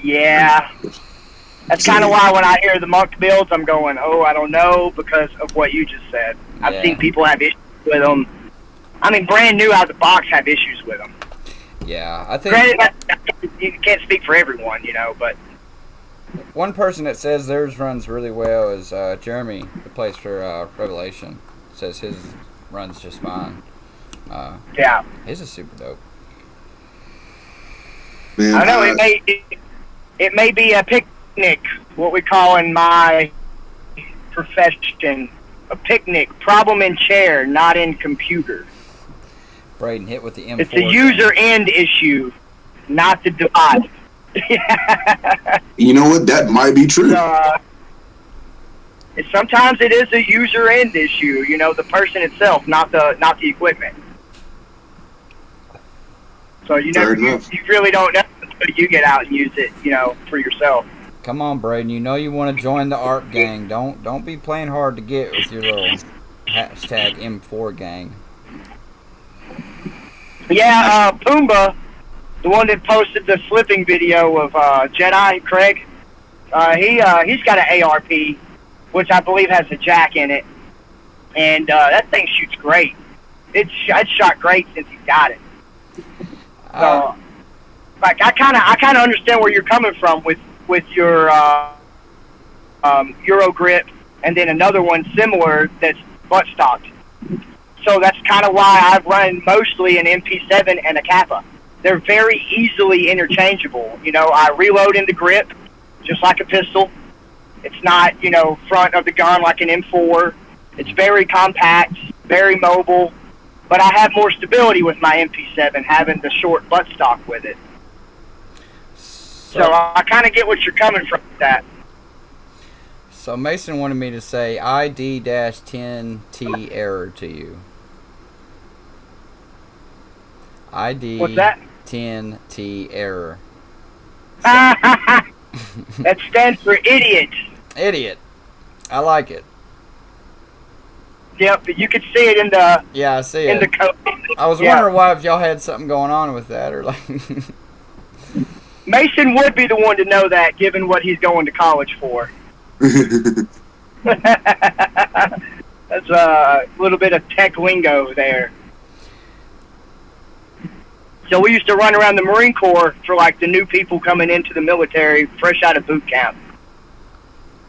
Yeah. That's kind of why when I hear the Monk builds, I'm going, oh, I don't know, because of what you just said. I've seen people have issues with them. I mean, brand new out of the box have issues with them. Yeah, I think... Granted, you can't speak for everyone, you know, but... One person that says theirs runs really well is Jeremy, who plays for Revelation. Says his runs just fine. Yeah. His is super dope. Man, I know it may be a picnic, what we call in my profession, a picnic. Problem in chair, not in computer. Braden hit with the M4. It's a user end issue, not the device. You know what? That might be true. Sometimes it is a user end issue. You know, the person itself, not the equipment. So you really don't know until you get out and use it, you know, for yourself. Come on, Braden. You know you want to join the ARP gang. Don't be playing hard to get with your little hashtag M4 gang. Yeah, Pumbaa, the one that posted the flipping video of Jedi, Craig, he's got an ARP, which I believe has a jack in it, and that thing shoots great. It's shot great since he's got it. So, like, I kind of understand where you're coming from with your Euro grip, and then another one similar that's butt stocked. So that's kind of why I've run mostly an MP7 and a Kappa. They're very easily interchangeable. You know, I reload in the grip just like a pistol. It's not, you know, front of the gun like an M4. It's very compact, very mobile. But I have more stability with my MP7 having the short buttstock with it. So I kind of get what you're coming from with that. So Mason wanted me to say ID-10T error to you. What's that? 10T error. That stands for idiot. Idiot. I like it. Yep, you could see it in the I see in it. the code. I was wondering why if y'all had something going on with that or like. Mason would be the one to know that, given what he's going to college for. That's a little bit of tech lingo there. So we used to run around the Marine Corps for like the new people coming into the military, fresh out of boot camp.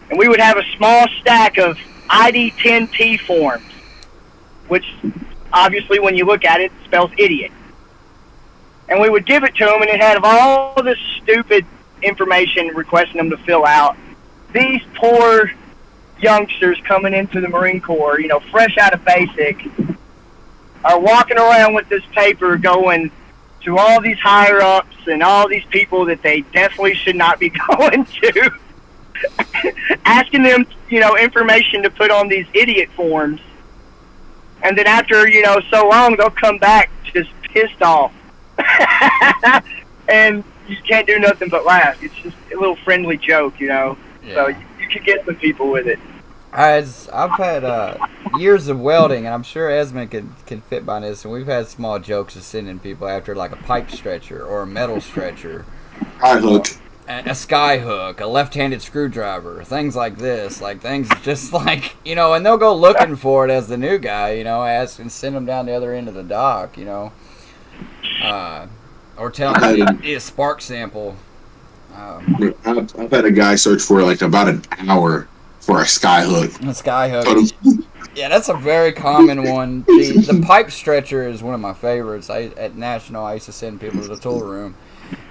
And we would have a small stack of ID-10T forms, which obviously when you look at it, spells idiot. And we would give it to them, and it had all this stupid information requesting them to fill out. These poor youngsters coming into the Marine Corps, you know, fresh out of basic, are walking around with this paper going to all these higher-ups and all these people that they definitely should not be going to, asking them, you know, information to put on these idiot forms. And then after, you know, so long, they'll come back just pissed off. And you can't do nothing but laugh. It's just a little friendly joke, you know. Yeah. So you can get some people with it. I've had years of welding, and I'm sure Esmond can fit by this. And we've had small jokes of sending people after like a pipe stretcher or a metal stretcher, High hook. a sky hook, a left-handed screwdriver, things like this, like things just like, you know, and they'll go looking for it as the new guy, you know, ask and send them down the other end of the dock, you know, or tell them a spark sample. I've had a guy search for like about an hour for a sky hook. A sky hook. Yeah, that's a very common one. The pipe stretcher is one of my favorites. At National, I used to send people to the tool room.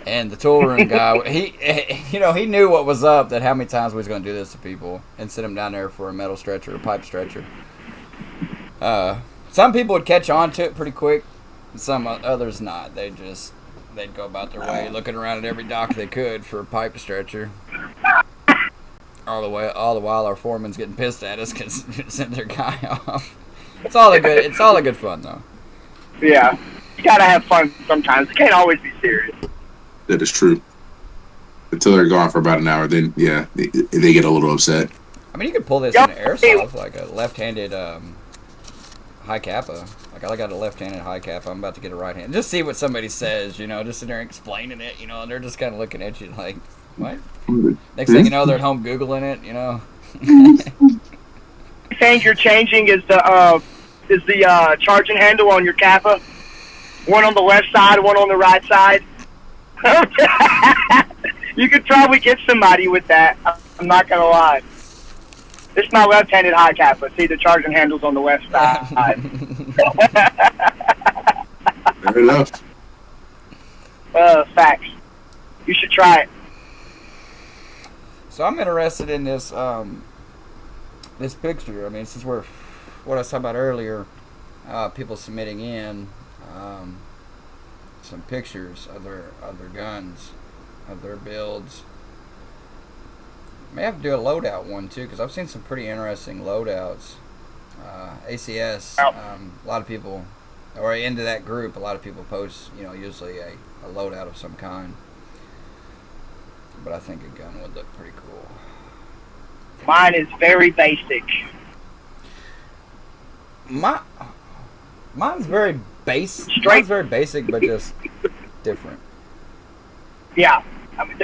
And the tool room guy, he knew what was up, that how many times we was going to do this to people and send them down there for a metal stretcher or pipe stretcher. Some people would catch on to it pretty quick. Some others not. They'd go about their way, looking around at every dock they could for a pipe stretcher. All the while, our foreman's getting pissed at us because we sent their guy off. It's all a good fun though. Yeah, you gotta have fun sometimes. It can't always be serious. That is true. Until they're gone for about an hour, then yeah, they get a little upset. I mean, you could pull this in airsoft, like a left-handed high kappa. Like I got a left-handed high kappa. I'm about to get a right-handed. Just see what somebody says, just sitting there explaining it, and they're just kind of looking at you like, what? Next thing you know, they're at home Googling it, The thing you're changing is the charging handle on your kappa. One on the left side, one on the right side. You could probably get somebody with that. I'm not gonna lie. This is my left-handed high kappa. See, the charging handle's on the left side. Fair enough. Facts. You should try it. So I'm interested in this this picture. I mean, since we're what I was talking about earlier, people submitting in some pictures of their guns, of their builds. May have to do a loadout one too, because I've seen some pretty interesting loadouts. ACS, a lot of people, or into that group, a lot of people post, usually a loadout of some kind. But I think a gun would look pretty cool. Mine is very basic. Mine's very basic. Straight. Mine's very basic, but just different. Yeah. I mean,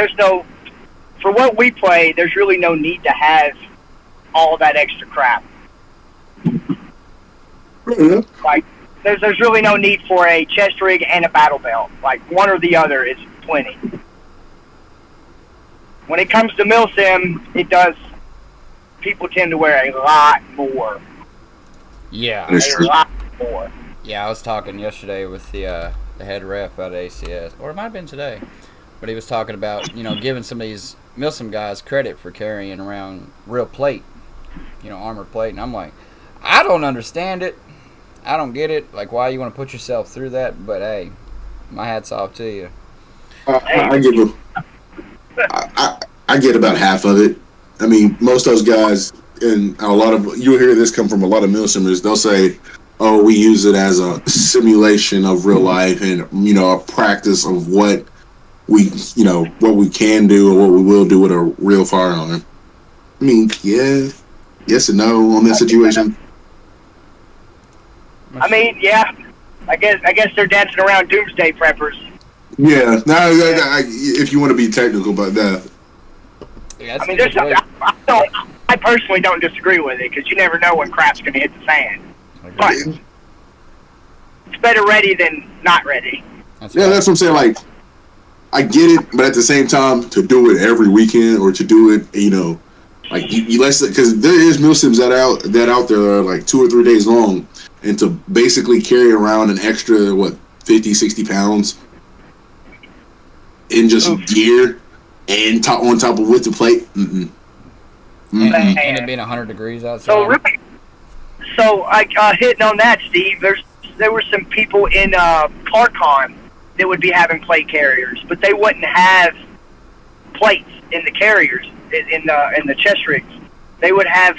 for what we play, there's really no need to have all that extra crap. Like, there's really no need for a chest rig and a battle belt. Like, one or the other is plenty. When it comes to milsim, people tend to wear a lot more. Yeah. A lot more. Yeah, I was talking yesterday with the head ref out of ACS, or it might have been today, but he was talking about, giving some of these milsim guys credit for carrying around real plate, armor plate, and I'm like, I don't understand it. I don't get it. Like, why you want to put yourself through that? But hey, my hat's off to you. I get about half of it. I mean, most of those guys, and a lot of you'll hear this come from a lot of milsimmers. They'll say, "Oh, we use it as a simulation of real life, and a practice of what we can do or what we will do with a real firearm." I mean, yeah, yes and no on that situation. I mean, yeah. I guess they're dancing around doomsday preppers. Yeah, if you want to be technical about that. Yeah, I mean, I personally don't disagree with it, because you never know when crap's going to hit the fan. But it's better ready than not ready. That's what I'm saying. Like, I get it, but at the same time, to do it every weekend or to do it, like you because there is milsims that out there that are like 2 or 3 days long, and to basically carry around an extra 50, 60 pounds in just gear and on top of with the plate. And it being 100 degrees outside. So hitting on that, Steve, there were some people in ClarkCon that would be having plate carriers, but they wouldn't have plates in the carriers in the chest rigs. They would have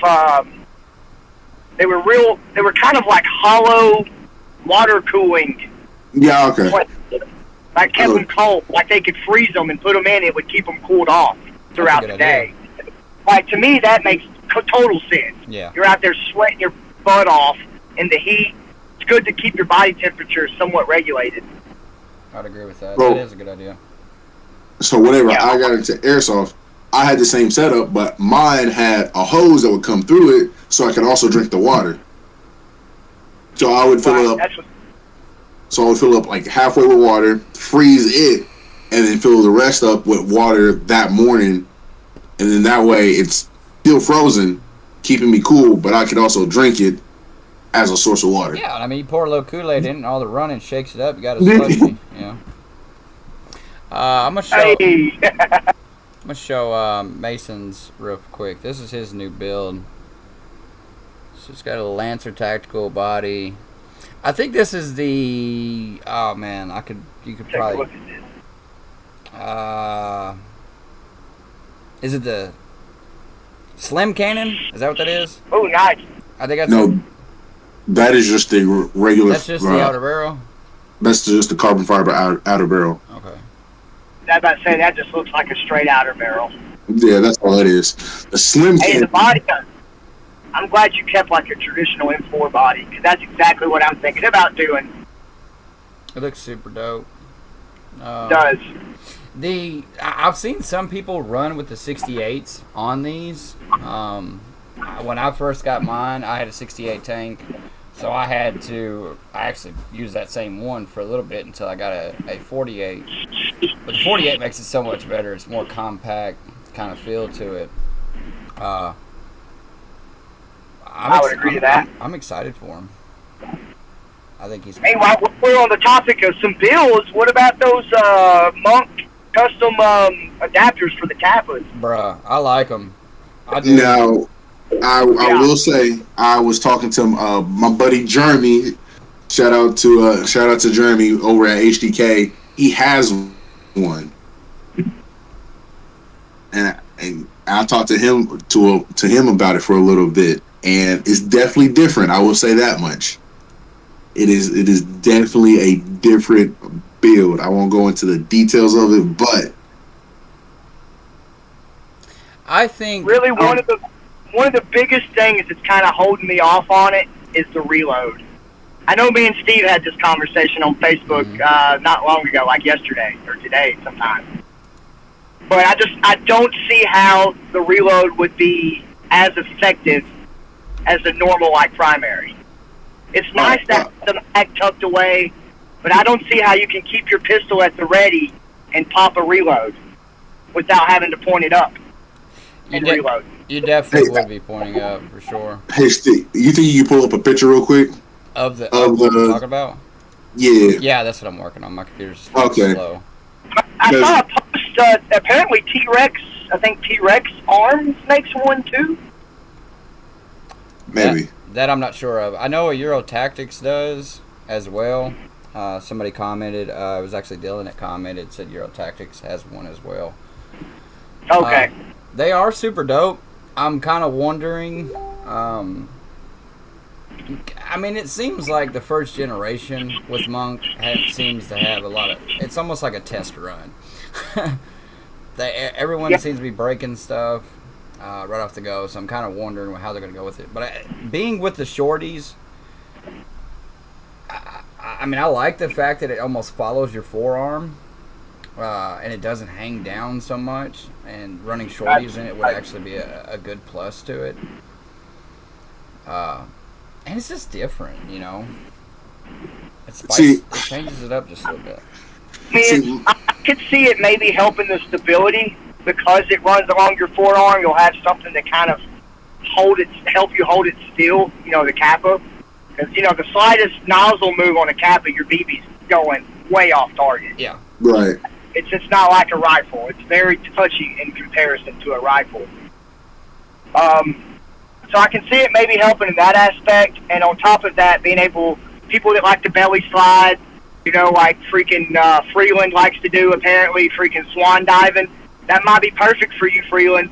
they were kind of like hollow water cooling. Yeah, okay. Like kept them cold, like they could freeze them and put them in. It would keep them cooled off throughout the day. Like, to me, that makes total sense. Yeah. You're out there sweating your butt off in the heat. It's good to keep your body temperature somewhat regulated. I'd agree with that. Well, that is a good idea. So whenever I got into airsoft, I had the same setup, but mine had a hose that would come through it, so I could also drink the water. So I would fill up. So I would fill up like halfway with water, freeze it, and then fill the rest up with water that morning. And then that way it's still frozen, keeping me cool, but I could also drink it as a source of water. Yeah, I mean, you pour a little Kool-Aid in, and all the running shakes it up. You got a slushy, I'm gonna show Mason's real quick. This is his new build. So it's got a Lancer tactical body. I think this is the. Oh man, you could Take a probably. look at this. Is it the Slim Cannon? Is that what that is? Oh, nice. I think that's. No, that is just the regular. That's just the outer barrel. That's just the carbon fiber outer barrel. Okay. I was about to say, that just looks like a straight outer barrel. Yeah, that's all it is. The Slim Hey, Cannon. the body, I'm glad you kept like a traditional M4 body, because that's exactly what I'm thinking about doing. It looks super dope. Does. I've seen some people run with the 68s on these. When I first got mine, I had a 68 tank, so I actually used that same one for a little bit until I got a 48. But the 48 makes it so much better. It's more compact kind of feel to it. I would agree to that. I'm excited for him. I think he's. Hey, while we're on the topic of some builds, what about those Monk custom adapters for the Kappas? Bruh, I like them. I do. Now, I will say I was talking to my buddy Jeremy. Shout out to Jeremy over at HDK. He has one, and I talked to him about it for a little bit, and it's definitely different. I will say that much. It is definitely a different build. I won't go into the details of it, but I think Really, one of the biggest things that's kind of holding me off on it is the reload. I know me and Steve had this conversation on Facebook not long ago, like yesterday or today sometime. But I don't see how the reload would be as effective as the normal like primary. It's nice to have the mag tucked away, but I don't see how you can keep your pistol at the ready and pop a reload without having to point it up and reload. You definitely would be pointing up for sure. hey, Steve, you think you can pull up a picture real quick? Of what the- we're talking about? Yeah. Yeah, that's what I'm working on. My computer's Okay. slow. I saw a post, apparently T-Rex, I think T-Rex Arms makes one too. Maybe. That I'm not sure of. I know a Euro Tactics does as well. Somebody commented, it was actually Dylan that commented, said Euro Tactics has one as well. Okay. They are super dope. I'm kind of wondering, I mean, it seems like the first generation with Monk seems to have a lot of, it's almost like a test run. Everyone seems to be breaking stuff right off the go, so I'm kind of wondering how they're going to go with it. But being with the shorties, I mean, I like the fact that it almost follows your forearm, and it doesn't hang down so much, and running shorties in it would actually be a good plus to it. And it's just different, you know. It changes it up just a little bit. I mean, I could see it maybe helping the stability because it runs along your forearm. You'll have something to kind of help you hold it still, you know, the Kappa. Because, you know, the slightest nozzle move on a Kappa, your BB's going way off target. Yeah. Right. It's just not like a rifle. It's very touchy in comparison to a rifle. So I can see it maybe helping in that aspect. And on top of that, being able, people that like to belly slide, you know, like freaking Freeland likes to do, apparently, freaking swan diving. That might be perfect for you, Freeland.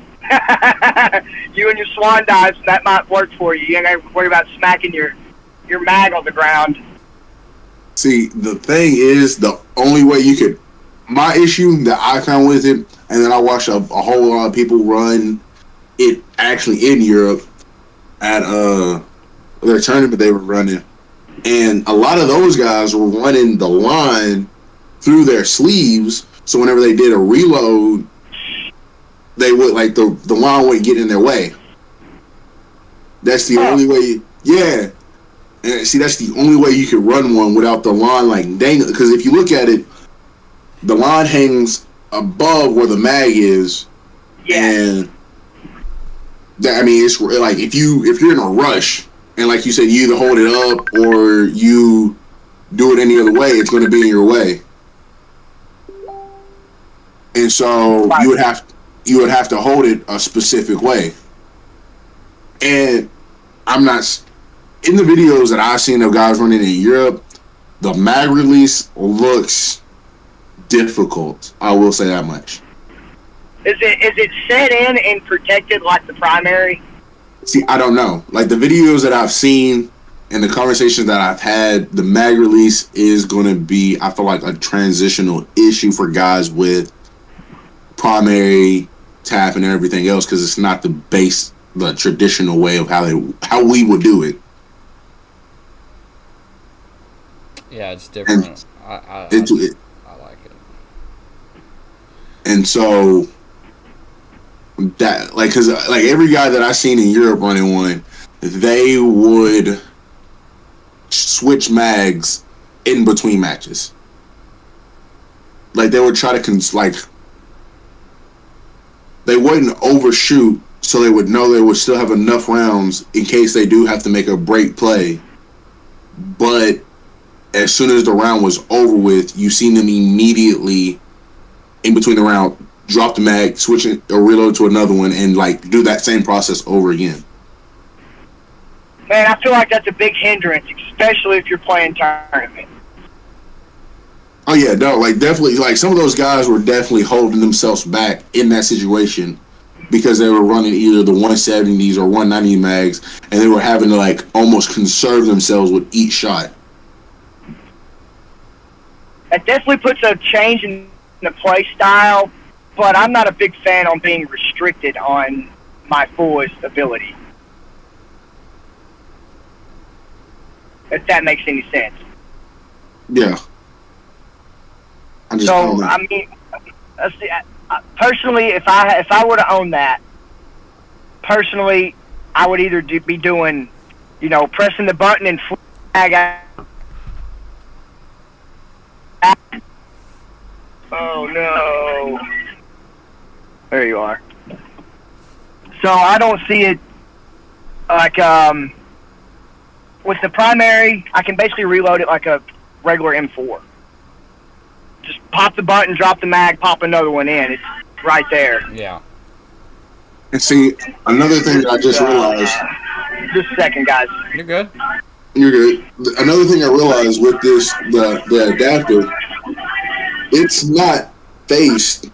You and your swan dives, that might work for you. You ain't got to worry about smacking your mag on the ground. See, the thing is, the only way you could, my issue that I found with it, and then I watched a whole lot of people run it actually in Europe at their tournament they were running, and a lot of those guys were running the line through their sleeves, so whenever they did a reload, they would, like, the line wouldn't get in their way. That's the only way. Yeah. And see, that's the only way you could run one without the line, like, dangling. Because if you look at it, the line hangs above where the mag is. Yeah. And that, I mean, it's like if you're in a rush and, like you said, you either hold it up or you do it any other way, it's going to be in your way. And so you would have to hold it a specific way. And in the videos that I've seen of guys running in Europe, the mag release looks difficult. I will say that much. Is it set in and protected like the primary? See, I don't know. Like the videos that I've seen and the conversations that I've had, the mag release is going to be, I feel like, a transitional issue for guys with primary tap and everything else, because it's not the traditional way of how we would do it. Yeah, it's different. And I like it. And so that, like, because like every guy that I've seen in Europe running one, they would switch mags in between matches. Like they would try to they wouldn't overshoot, so they would know they would still have enough rounds in case they do have to make a break play. But as soon as the round was over with, you seen them immediately in between the round drop the mag, switch it or reload to another one, and like do that same process over again. Man, I feel like that's a big hindrance, especially if you're playing tournament. Oh yeah, no, like definitely, like some of those guys were definitely holding themselves back in that situation because they were running either the 170s or 190 mags, and they were having to like almost conserve themselves with each shot. It definitely puts a change in the play style, but I'm not a big fan on being restricted on my fullest ability. If that makes any sense. Yeah. So I mean, personally, if I were to own that, personally, I would either be doing, pressing the button and flag out. Oh no! There you are. So I don't see it like with the primary. I can basically reload it like a regular M4. Just pop the button, drop the mag, pop another one in. It's right there. Yeah. And see, another thing that I just realized. Just a second, guys. You're good. You're good. Another thing I realized with this, the adapter, it's not faced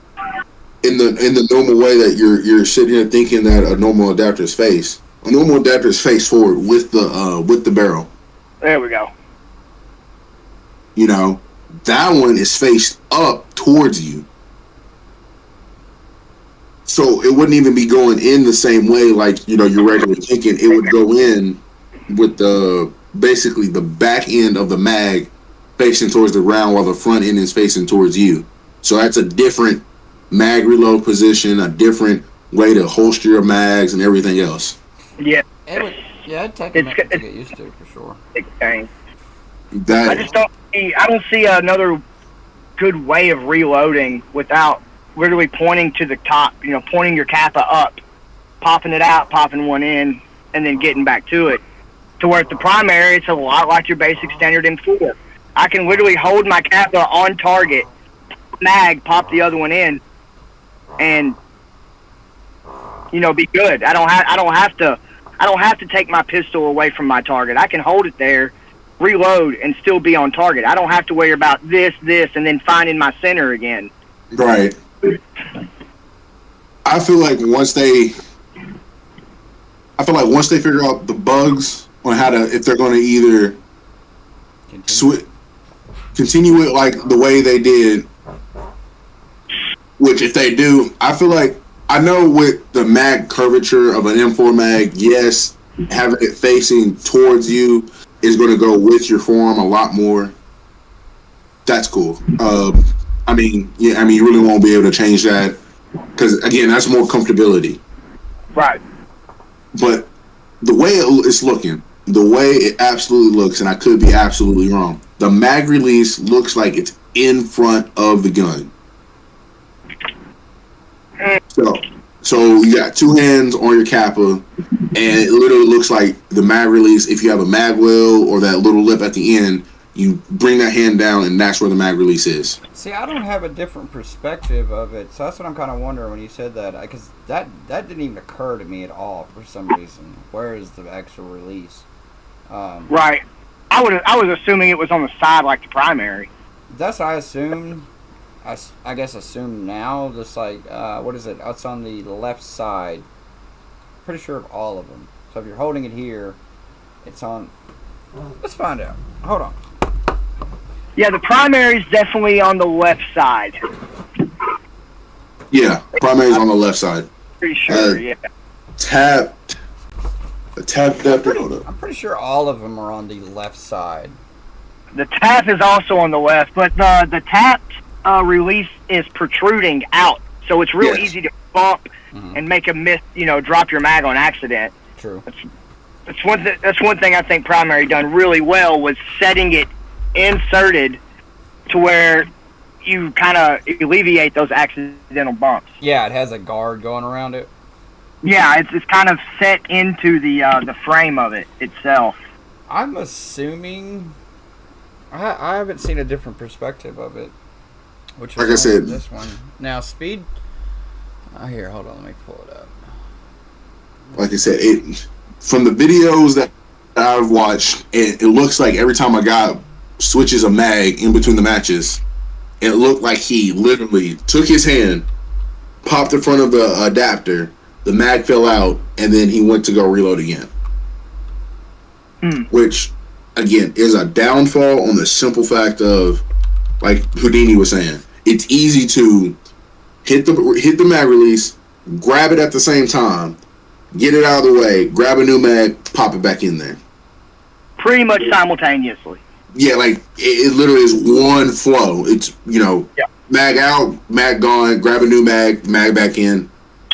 in the normal way that you're sitting here thinking that a normal adapter is faced. A normal adapter is face forward with the barrel. There we go. That one is faced up towards you. So it wouldn't even be going in the same way like, you're regularly thinking. It would go in with basically the back end of the mag facing towards the round while the front end is facing towards you. So that's a different mag reload position, a different way to holster your mags and everything else. Yeah. It'd take a minute to get used to, for sure. I just don't see another good way of reloading without literally pointing to the top, pointing your kappa up, popping it out, popping one in, and then getting back to it. To where at the primary, it's a lot like your basic standard M4. I can literally hold my kappa on target, mag, pop the other one in, and be good. I don't have to take my pistol away from my target. I can hold it there, reload, and still be on target. I don't have to worry about this, and then finding my center again. Right. I feel like once they figure out the bugs on if they're going to either continue it like the way they did, which if they do, I feel like, I know with the mag curvature of an M4 mag, yes, having it facing towards you is going to go with your forearm a lot more. That's cool. You really won't be able to change that because, again, that's more comfortability. Right. But the way it's looking, the way it absolutely looks, and I could be absolutely wrong, the mag release looks like it's in front of the gun. So you got two hands on your kappa, and it literally looks like the mag release. If you have a mag well or that little lip at the end, you bring that hand down, and that's where the mag release is. See, I don't have a different perspective of it, so that's what I'm kind of wondering when you said that, because that didn't even occur to me at all for some reason. Where is the actual release? Right. I was assuming it was on the side like the primary. That's what I assumed. I guess assume now, just like, what is it? It's on the left side. Pretty sure of all of them. So if you're holding it here, it's on. Let's find out. Hold on. Yeah, the primary's definitely on the left side. Yeah, primary's on the left side. Pretty sure, yeah. The tap adapter. Hold up. I'm pretty sure all of them are on the left side. The tap is also on the left, but the tap release is protruding out, so it's real easy to bump and make a miss. Drop your mag on accident. True. That's one thing I think primary done really well was setting it inserted to where you kind of alleviate those accidental bumps. Yeah, it has a guard going around it. Yeah, it's kind of set into the frame of it itself. I'm assuming. I haven't seen a different perspective of it. Which is Like I said, this one. Now speed. Here, hold on. Let me pull it up. Like I said, from the videos that I've watched, it looks like every time a guy switches a mag in between the matches, it looked like he literally took his hand, popped in front of the adapter, the mag fell out, and then he went to go reload again. Which, again, is a downfall on the simple fact of, like Houdini was saying, it's easy to hit the mag release, grab it at the same time, get it out of the way, grab a new mag, pop it back in there. Pretty much simultaneously. Yeah, like it literally is one flow. It's mag out, mag gone, grab a new mag back in,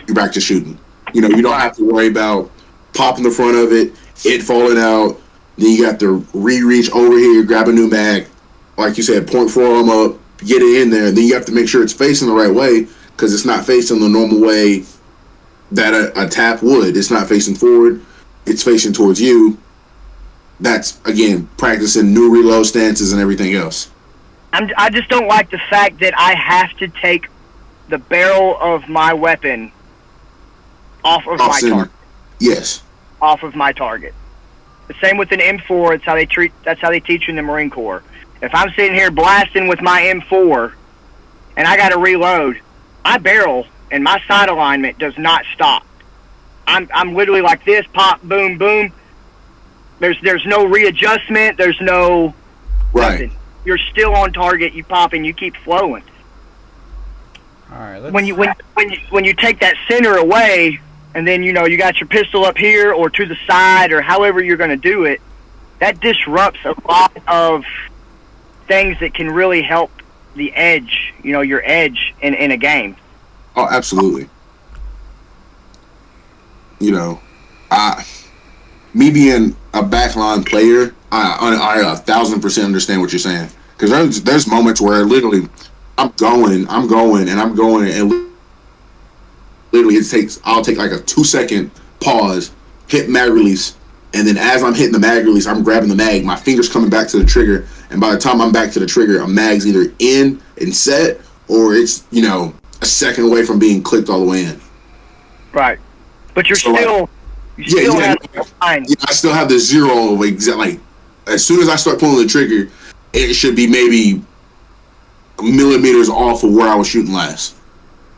you're back to shooting. You don't have to worry about popping the front of it falling out. Then you got to reach over here, grab a new mag, like you said, point 4 arm up, get it in there. And then you have to make sure it's facing the right way because it's not facing the normal way that a tap would. It's not facing forward. It's facing towards you. That's, again, practicing new reload stances and everything else. I just don't like the fact that I have to take the barrel of my weapon off of my target. Yes. Off of my target. The same with an M4. That's how they teach you in the Marine Corps. If I'm sitting here blasting with my M4 and I got to reload, my barrel and my sight alignment does not stop. I'm literally like this, pop, boom, boom. There's no readjustment. There's no nothing. You're still on target. You pop and you keep flowing. All right. When you take that center away, and then you got your pistol up here or to the side or however you're going to do it, that disrupts a lot of things that can really help the edge. Your edge in a game. Oh, absolutely. Me being a backline player, I 1,000% understand what you're saying. Because there's moments where literally I'm going, and literally I'll take like a 2-second pause, hit mag release, and then as I'm hitting the mag release, I'm grabbing the mag, my finger's coming back to the trigger, and by the time I'm back to the trigger, a mag's either in and set, or it's, a second away from being clicked all the way in. Right. But you still have the line. Yeah, I still have the zero of like as soon as I start pulling the trigger, it should be maybe millimeters off of where I was shooting last.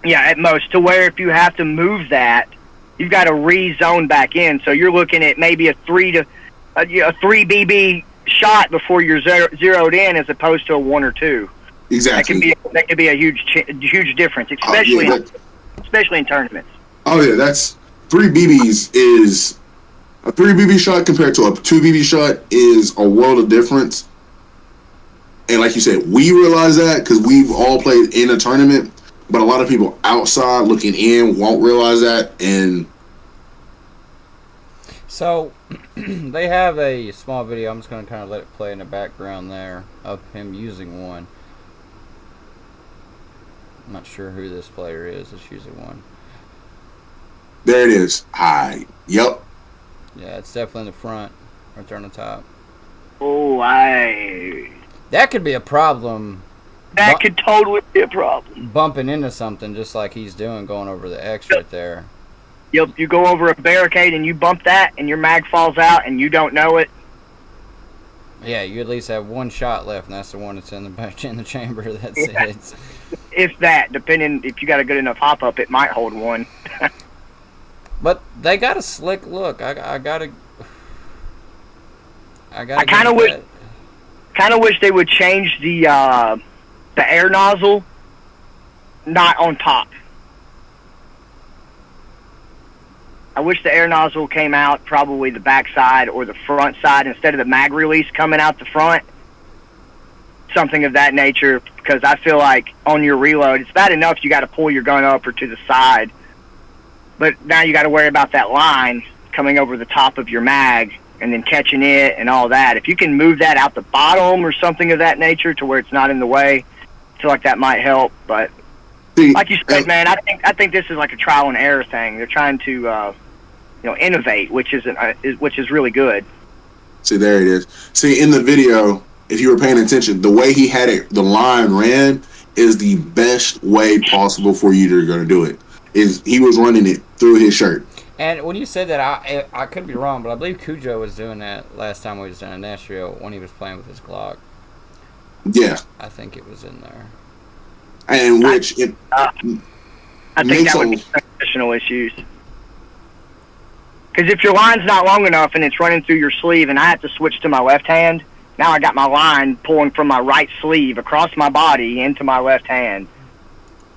Yeah, at most, to where if you have to move that, you've got to re-zone back in. So you're looking at maybe a 3 BB shot before you're zeroed in, as opposed to a 1 or 2. Exactly. That could be a huge difference, especially in tournaments. Oh yeah, that's 3 BBs is a 3 BB shot compared to a 2 BB shot is a world of difference. And like you said, we realize that because we've all played in a tournament, but a lot of people outside looking in won't realize that. And so they have a small video. I'm just going to kind of let it play in the background there of him using one. I'm not sure who this player is that's using one. There it is. Hi. Yep. Yeah, it's definitely in the front, right there on the top. Oh, that could be a problem. That could totally be a problem. Bumping into something just like he's doing, going over the X right there. You go over a barricade and you bump that, and your mag falls out, and you don't know it. Yeah, you at least have one shot left, and that's the one that's in the chamber. That's it. If that, depending if you got a good enough hop up, it might hold one. But they got a slick look. I gotta. I kind of wish they would change the air nozzle, not on top. I wish the air nozzle came out probably the back side or the front side instead of the mag release coming out the front. Something of that nature, because I feel like on your reload, it's bad enough you got to pull your gun up or to the side, but now you got to worry about that line coming over the top of your mag and then catching it and all that. If you can move that out the bottom or something of that nature to where it's not in the way, I feel like that might help. But like you said, man, I think this is like a trial and error thing. They're trying to innovate, which is really good. See, there it is. See, in the video, if you were paying attention, the way he had it, the line ran, is the best way possible for you to going to do it. Is he was running it through his shirt. And when you said that, I could be wrong, but I believe Cujo was doing that last time we was down in Nashville when he was playing with his Glock. Yeah. I think it was in there. And which it I think that would be transitional issues. Because if your line's not long enough and it's running through your sleeve and I have to switch to my left hand, now I got my line pulling from my right sleeve across my body into my left hand.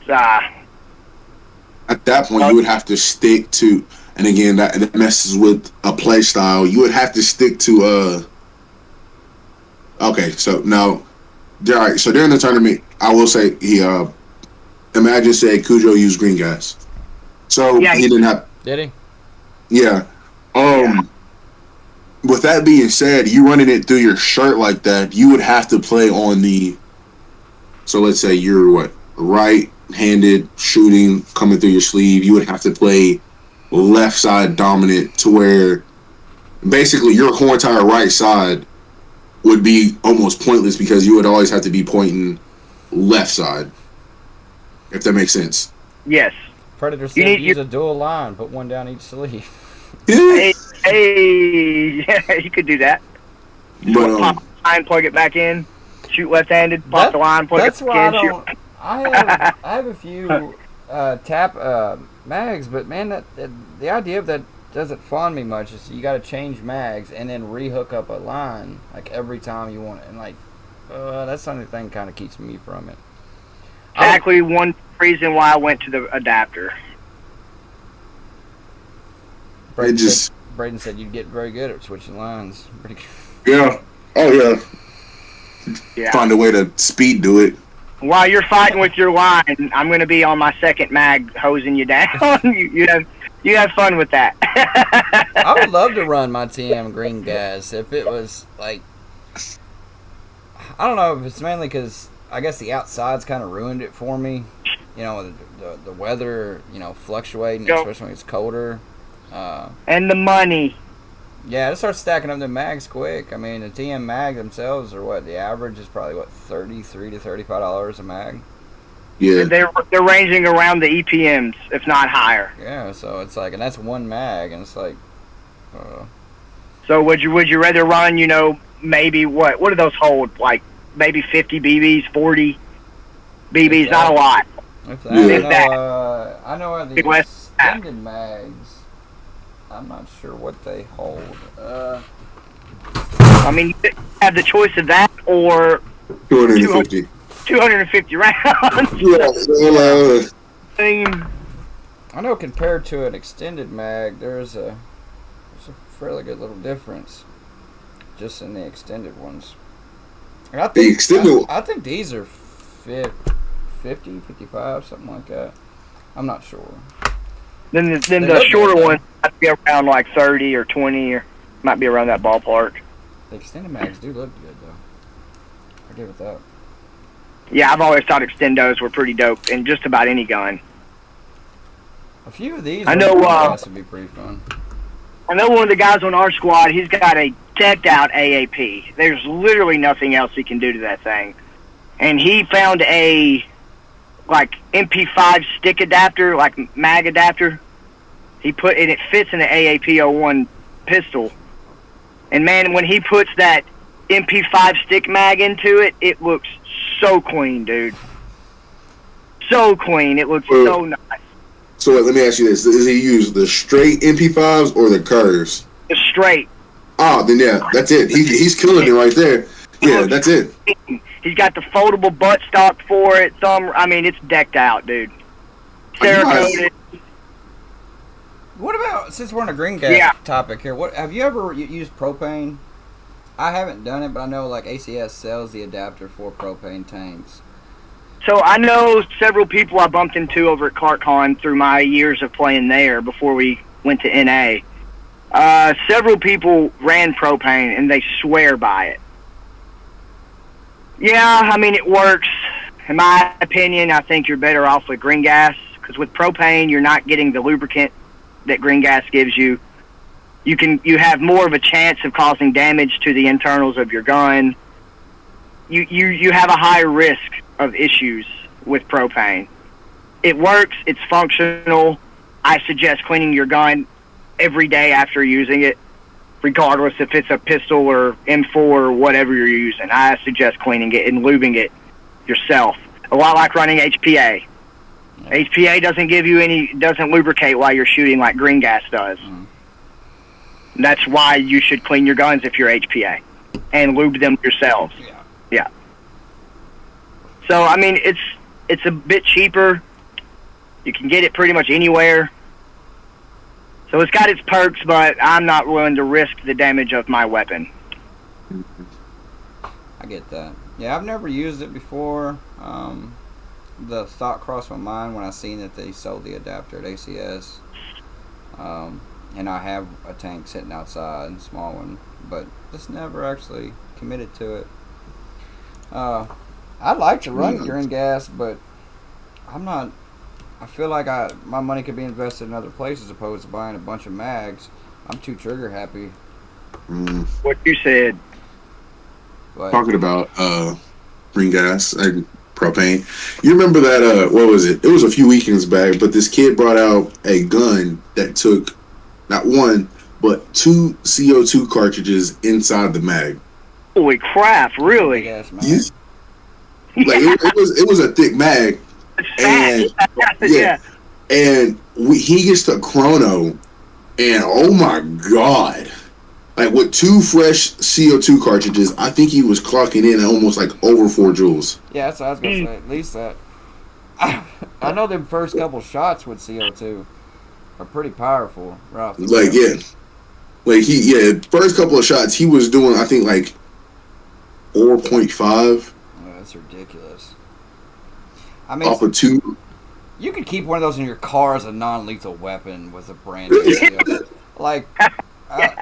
At that point, you would have to stick to, and again, that messes with a play style. You would have to stick to, okay, so now, all right, so during the tournament, I will say, Imagine said Cujo used green gas. So yeah, he didn't have. Did he? Yeah. With that being said, you running it through your shirt like that, you would have to play on the. So let's say you're right-handed shooting coming through your sleeve. You would have to play left side dominant to where basically your whole entire right side would be almost pointless because you would always have to be pointing left side. If that makes sense. Yes. Predator said use a dual line, put one down each sleeve. Hey, yeah, you could do that. But, pop the line, plug it back in, shoot left-handed, pop the line, plug it back in, shoot. I have a few tap mags, but man, the idea of that doesn't fond me much. Is you got to change mags and then rehook up a line like every time you want it, and like that's the only thing kind of keeps me from it. Exactly one reason why I went to the adapter. Braden said you'd get very good at switching lines. Pretty good. Yeah. Oh yeah. Find a way to speed do it. While you're fighting with your line, I'm going to be on my second mag hosing you down. you have fun with that. I would love to run my TM green gas if it was like, I don't know if it's mainly because I guess the outside's kind of ruined it for me. You know, the weather, fluctuating, especially when it's colder. And the money. Yeah, it starts stacking up the mags quick. I mean, the TM mag themselves are the average is probably $33 to $35 a mag. Yeah. And they're ranging around the EPMs, if not higher. Yeah, so it's like, and that's one mag, and it's like. So would you rather run? Maybe what do those hold? Like maybe 50 BBs, 40 BBs, not a lot. If that, I know the extended mags. I'm not sure what they hold. I mean, you have the choice of that or 250. 250 rounds. I know compared to an extended mag, there's a fairly good little difference just in the extended ones. And I think these are 50, 55, something like that. I'm not sure. Then the shorter one might be around like 30 or 20 or might be around that ballpark. The extended mags do look good though. I give it that. Yeah, I've always thought extendos were pretty dope in just about any gun. A few of these I know would be pretty fun. I know one of the guys on our squad, he's got a decked out AAP. There's literally nothing else he can do to that thing. And he found a MP5 stick adapter, like mag adapter. He put and it fits in the AAP-01 pistol. And man, when he puts that MP5 stick mag into it, it looks so clean, dude. So clean. It looks so nice. So let me ask you this: does he use the straight MP5s or the curves? It's straight. Oh, then yeah, that's it. He's killing it right there. Yeah, that's it. He's got the foldable buttstock for it. It's decked out, dude. Cerakoted. What about, since we're on a green gas topic here, what have you ever used propane? I haven't done it, but I know like ACS sells the adapter for propane tanks. So I know several people I bumped into over at ClarkCon through my years of playing there before we went to NA. Several people ran propane, and they swear by it. Yeah, it works. In my opinion, I think you're better off with green gas, because with propane, you're not getting the lubricant that green gas gives you. You have more of a chance of causing damage to the internals of your gun. You have a higher risk of issues with propane. It works. It's functional. I suggest cleaning your gun every day after using it, regardless if it's a pistol or M4 or whatever you're using. I suggest cleaning it and lubing it yourself. A lot like running HPA. HPA doesn't lubricate while you're shooting like green gas does. That's why you should clean your guns if you're HPA and lube them yourselves. Yeah. So it's a bit cheaper. You can get it pretty much anywhere. So it's got its perks, but I'm not willing to risk the damage of my weapon. I get that. Yeah, I've never used it before. The thought crossed my mind when I seen that they sold the adapter at ACS. And I have a tank sitting outside, a small one, but just never actually committed to it. I'd like to run green gas, but I feel like my money could be invested in other places opposed to buying a bunch of mags. I'm too trigger happy. What you said. But, Talking about green gas and propane. You remember that, what was it? It was a few weekends back, but this kid brought out a gun that took not one, but 2 CO2 cartridges inside the mag. Holy crap, really? big ass mag. It was a thick mag. And and he gets to chrono, and oh my god, like with 2 fresh CO2 cartridges, I think he was clocking in at almost like over 4 joules. Yeah, that's what I was gonna say. At least that. I know them first couple shots with CO2 are pretty powerful. Right off the bat. First couple of shots he was doing, I think like 4.5. Oh, that's ridiculous. Off of 2. You could keep one of those in your car as a non-lethal weapon with a brand new CO2. Like,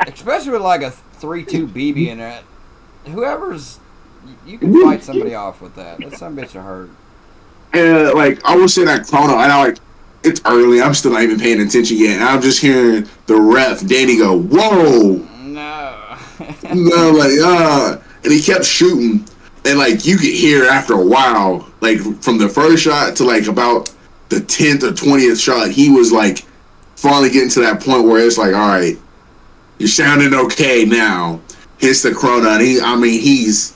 especially with like a 3.2 BB in it. You can fight somebody off with that. That some bitch will hurt. And I was sitting at chrono, and it's early. I'm still not even paying attention yet, and I'm just hearing the ref Danny go, "Whoa!" No. And he kept shooting. And, you could hear after a while, from the first shot to, about the 10th or 20th shot, he was, finally getting to that point where it's all right, you're sounding okay now. Hits the chrono, and he's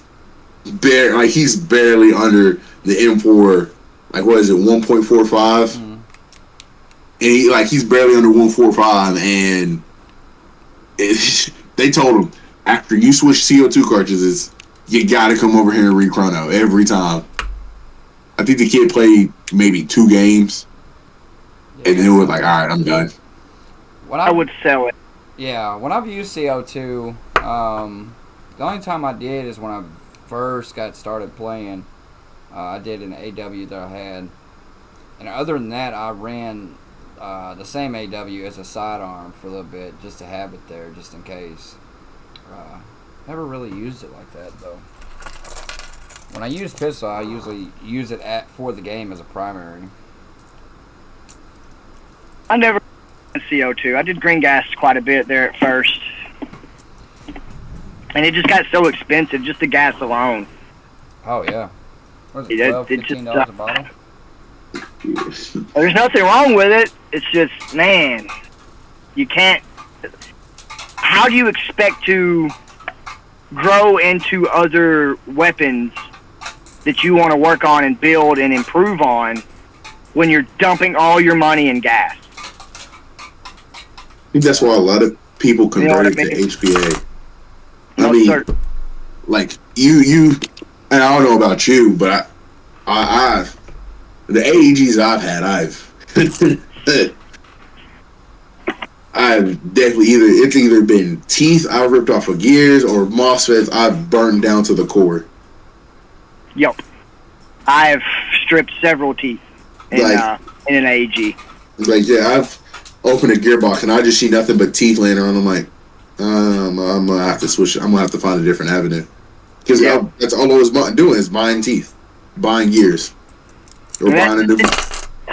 barely under the M4, what is it, 1.45? And he's barely under 1.45, and they told him, after you switch CO2 cartridges, you gotta come over here and re-chrono every time. I think the kid played maybe 2 games, and then it was all right, I'm done. I would sell it. Yeah, when I've used CO2, the only time I did is when I first got started playing. I did an AW that I had, and other than that, I ran the same AW as a sidearm for a little bit, just to have it there, just in case. Never really used it like that, though. When I use pistol, I usually use it for the game as a primary. I never did CO2. I did green gas quite a bit there at first. And it just got so expensive, just the gas alone. Oh, yeah. What is it, $12, $15 a bottle? There's nothing wrong with it. It's just, man, you can't... How do you expect to grow into other weapons that you want to work on and build and improve on when you're dumping all your money in gas. I think that's why a lot of people converted You know what I mean? to HPA. No, I mean, sir. like you, and I don't know about you, but I've the AEGs I've had, I've definitely it's either been teeth I've ripped off of gears or MOSFETs I've burned down to the core. Yep. I have stripped several teeth in an AEG. Like, yeah, I've opened a gearbox and I just see nothing but teeth laying around. I'm like, I'm gonna have to switch. I'm gonna have to find a different avenue because that's all I was doing is buying teeth, buying gears, or buying a new.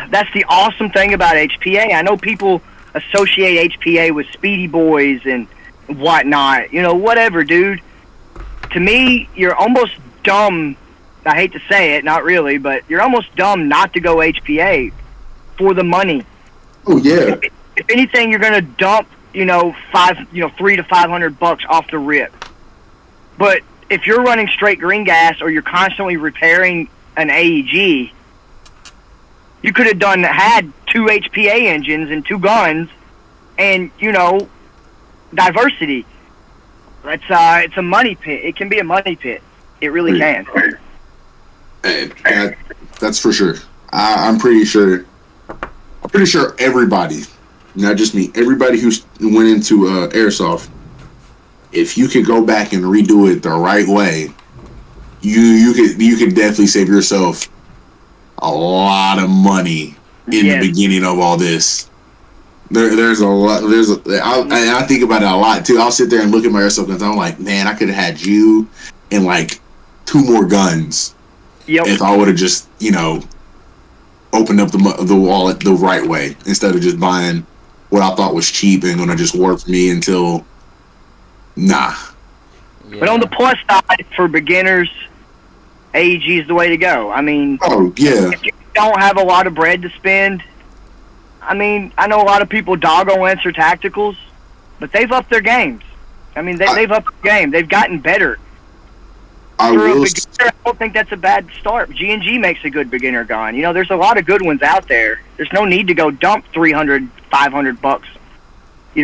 That's the awesome thing about HPA. I know people associate HPA with Speedy Boys and whatnot. You know, whatever, dude. To me, you're almost dumb. I hate to say it, not really, but you're almost dumb not to go HPA for the money. Oh yeah. If anything, you're gonna dump, $300 to $500 off the rip. But if you're running straight green gas or you're constantly repairing an AEG, you could have had 2 HPA engines and 2 guns, and diversity. It's a money pit. It can be a money pit. It really can. And that's for sure. I'm pretty sure everybody, not just me, everybody who went into airsoft, if you could go back and redo it the right way, you could definitely save yourself a lot of money in the beginning of all this. There's a lot. I think about it a lot too. I'll sit there and look at my airsoft guns. I'm like, man, I could have had you and like 2 more guns. Yep. If I would have just, opened up the wallet the right way instead of just buying what I thought was cheap and gonna just work for me until, nah. Yeah. But on the plus side, for beginners, AEG is the way to go. I mean, if you don't have a lot of bread to spend, I mean, I know a lot of people dog on Lancer Tacticals, but they've upped their games. I mean, they've upped the game. They've gotten better. For a beginner, I don't think that's a bad start. G&G makes a good beginner gun. There's a lot of good ones out there. There's no need to go dump $300, $500,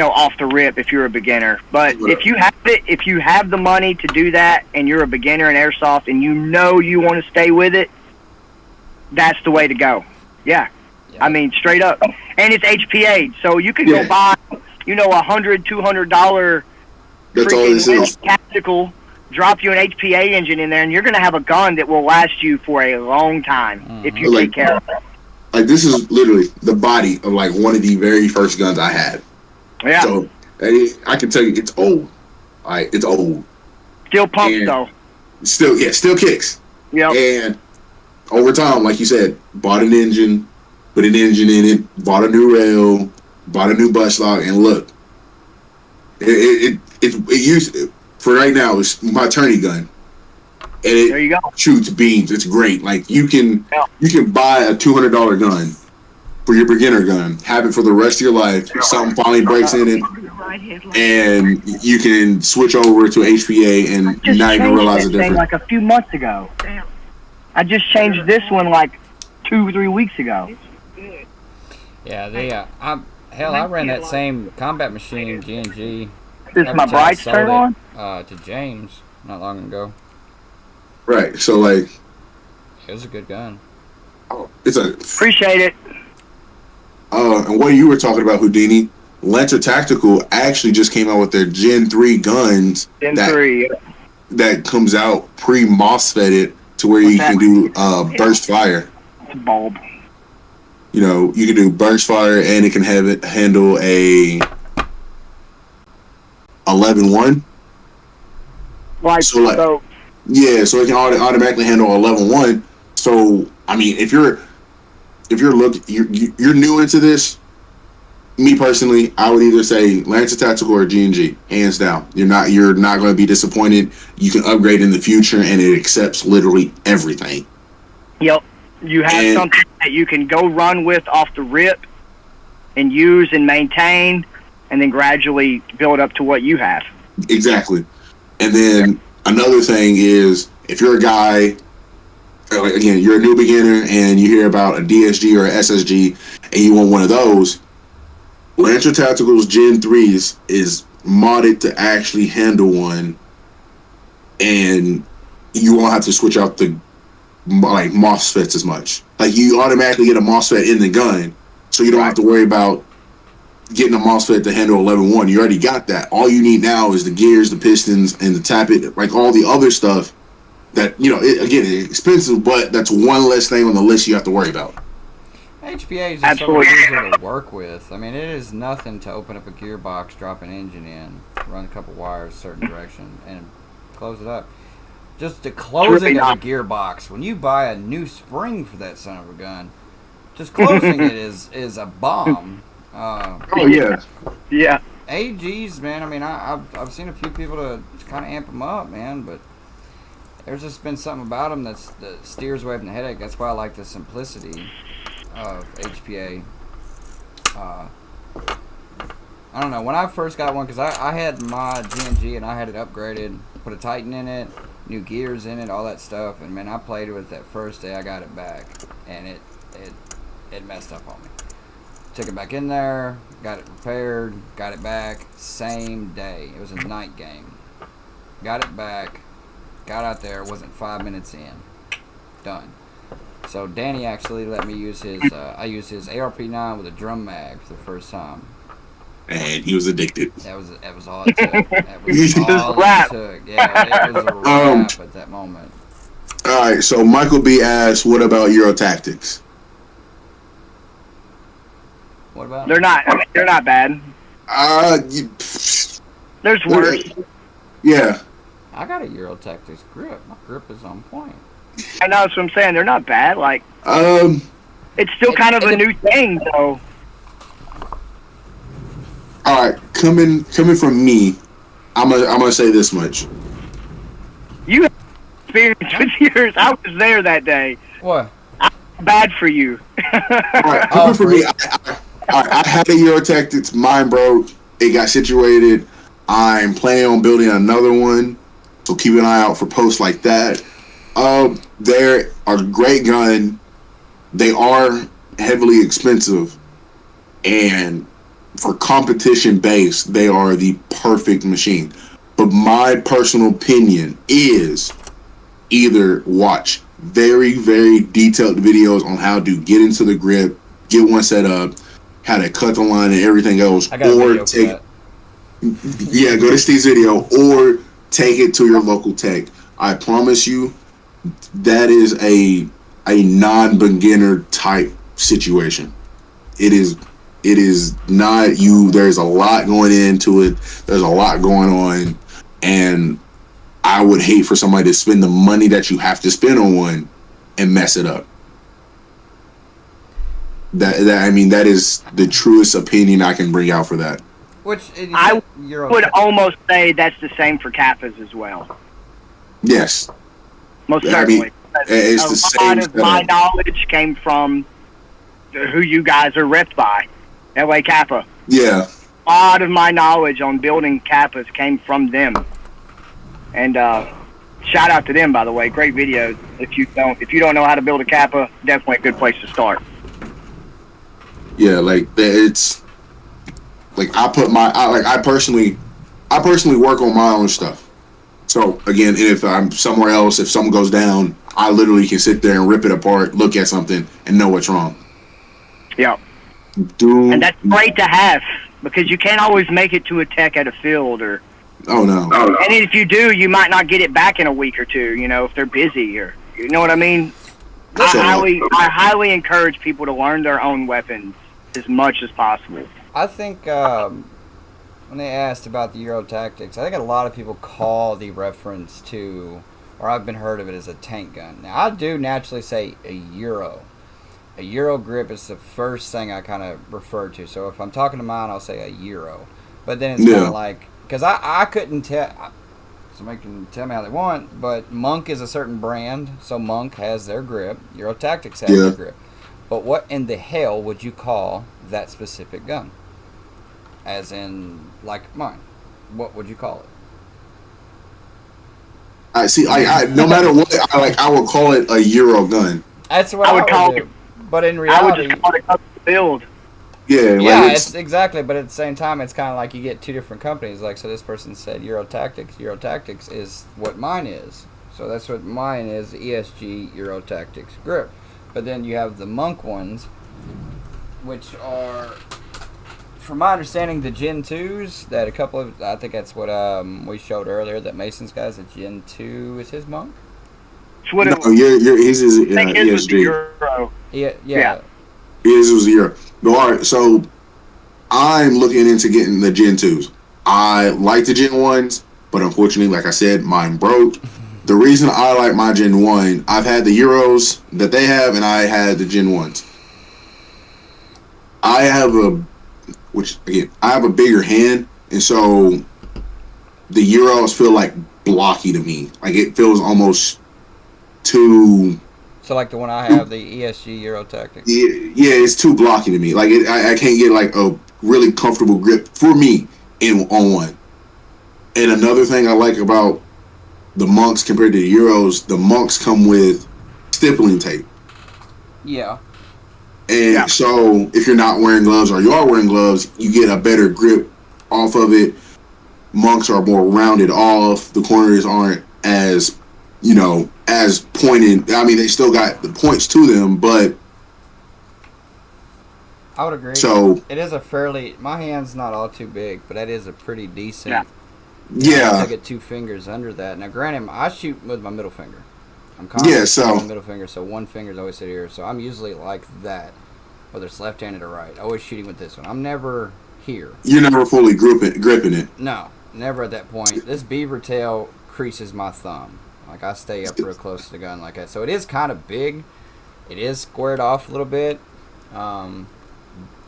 off the rip if you're a beginner. But if you have the money to do that, and you're a beginner in airsoft, and you want to stay with it, that's the way to go. Yeah. I mean, straight up. And it's HPA, so you can go buy, $100, $200 freaking tactical. Drop you an HPA engine in there, and you're going to have a gun that will last you for a long time if you take care of it. Like, this is literally the body of, like, one of the very first guns I had. Yeah. So, I can tell you, it's old. It's old. Still pumps, though. Still kicks. Yep. And over time, like you said, bought an engine, put an engine in it, bought a new rail, bought a new butt lock, and look. It used... For right now, it's my tourney gun, and there you go. Shoots beams. It's great. Like you can buy a $200 gun for your beginner gun, have it for the rest of your life. Something finally breaks in it, and you can switch over to HPA and not even realize the difference. Like a few months ago. Damn. I just changed this one like 2 or 3 weeks ago. Yeah, I ran that same combat machine G&G. Is my brights turned on? To James not long ago. Right. So like, it was a good gun. Appreciate it. And what you were talking about, Houdini, Lancer Tactical actually just came out with their Gen 3 guns. Gen 3. That comes out pre-MOSFETted to where you can do burst fire. It's a bulb. You can do burst fire, and it can handle a 11-1. So it can automatically handle 11-1. So I mean, if you're new into this, me personally, I would either say Lancer Tactical or G&G, hands down. You're not going to be disappointed. You can upgrade in the future, and it accepts literally everything. Yep, you have something that you can go run with off the rip, and use and maintain, and then gradually build up to what you have. Exactly. And then another thing is if you're a guy, like, again, you're a new beginner and you hear about a DSG or a SSG and you want one of those, Lancer Tacticals Gen 3s is modded to actually handle one, and you won't have to switch out the like MOSFETs as much. Like you automatically get a MOSFET in the gun, so you don't have to worry about getting a MOSFET to handle 11.1. You already got that. All you need now is the gears, the pistons, and the tappet, like all the other stuff that, you know, again, it's expensive, but that's one less thing on the list you have to worry about. HPA is just so much easier to work with. I mean, it is nothing to open up a gearbox, drop an engine in, run a couple wires a certain direction, and close it up. Just the closing of a gearbox, when you buy a new spring for that son of a gun, just closing it is a bomb. Oh yeah, Yeah. AGs, man. I mean, I've seen a few people to kind of amp them up, man, but there's just been something about them that steers away from the headache. That's why I like the simplicity of HPA. I don't know. When I first got one, because I had my GNG and I had it upgraded, put a Titan in it, new gears in it, all that stuff, and man, I played with it that first day I got it back, and it messed up on me. Took it back in there, got it repaired, got it back, same day. It was a night game. Got it back, got out there, wasn't 5 minutes in. Done. So Danny actually let me use his, I used his ARP9 with a drum mag for the first time. and he was addicted. That was all it took. That was all it took. Yeah, it was a wrap at that moment. All right, so Michael B asked, "What about Euro Tactics?" What about? They're not bad. There's worse. Yeah. I got a Euro Tactics grip. My grip is on point. I know that's what I'm saying. They're not bad. Like, it's still kind of a new thing, though. All right, coming from me, I'm gonna say this much. You have experience with yours. I was there that day. What? Bad for you. All right, coming from me, I had a Euro Tactics. Mine broke. It got situated. I'm planning on building another one, so keep an eye out for posts like that. They're a great gun. They are heavily expensive, and for competition base, they are the perfect machine. But my personal opinion is either watch very, very detailed videos on how to get into the grip, get one set up, how to cut the line and everything else, I got a video for that. Yeah, go to Steve's video or take it to your local tech. I promise you, that is a non-beginner type situation. It is not you. There's a lot going into it. There's a lot going on, and I would hate for somebody to spend the money that you have to spend on one and mess it up. That is the truest opinion I can bring out for that. Which I would almost say that's the same for Kappas as well. Yes. Most certainly. It's the same. A lot of my knowledge came from who you guys are repped by, LA Kappa. Yeah. A lot of my knowledge on building Kappas came from them. And shout out to them, by the way. Great videos. If you don't know how to build a Kappa, definitely a good place to start. Yeah, like it's like I personally work on my own stuff. So again, if I'm somewhere else, if something goes down, I literally can sit there and rip it apart, look at something, and know what's wrong. Yeah. And that's great to have, because you can't always make it to a tech at a field or. Oh no. And if you do, you might not get it back in a week or two. You know, if they're busy or you know what I mean. I highly encourage people to learn their own weapons as much as possible. I think when they asked about the Euro Tactics, I think a lot of people call the reference to, or I've been heard of it as a tank gun. Now, I do naturally say a Euro. A Euro grip is the first thing I kind of refer to. So if I'm talking to mine, I'll say a Euro. But then it's kind of like, because I couldn't tell, somebody can tell me how they want, but Monk is a certain brand, so Monk has their grip. Euro Tactics has their grip. But what in the hell would you call that specific gun? As in, like mine. What would you call it? I see. No matter what, I would call it a Euro gun. That's what I I would would call do. it- But in I would reality, just call it custom build. Yeah, yeah, like it's exactly. But at the same time, it's kind of like you get two different companies. Like, so this person said Euro Tactics. Euro Tactics is what mine is. So that's what mine is, the ESG Euro Tactics grip. But then you have the Monk ones, which are, from my understanding, the Gen 2s. That a couple of, I think that's what we showed earlier. That Mason's guy's a Gen 2 is his Monk. It's what it no, his is I think his was the ESG. Euro. Yeah. His was a Euro. But all right, so I'm looking into getting the Gen 2s. I like the Gen 1s, but unfortunately, like I said, mine broke. The reason I like my Gen 1, I've had the Euros that they have, and I had the Gen 1s. I have a bigger hand, and so the Euros feel like blocky to me. Like it feels almost too. So like the one I have, the ESG Euro Tactics. Yeah, it's too blocky to me. Like I can't get like a really comfortable grip for me on one. And another thing I like about the Monks compared to the Euros, the Monks come with stippling tape. Yeah. And so if you're not wearing gloves or you are wearing gloves, you get a better grip off of it. Monks are more rounded off. The corners aren't as, as pointed. I mean, they still got the points to them, but I would agree. so It is a fairly, my hand's not all too big, but that is a pretty decent. Yeah. yeah, I get 2 fingers under that. Now, granted, I shoot with my middle finger. I'm Yeah, constantly so- shooting with my middle finger, so one finger's always sit here. So I'm usually like that, whether it's left-handed or right. Always shooting with this one. I'm never here. you're never fully gripping it. No, never at that point. This beaver tail creases my thumb. Like, I stay up real close to the gun like that. So it is kind of big. It is squared off a little bit.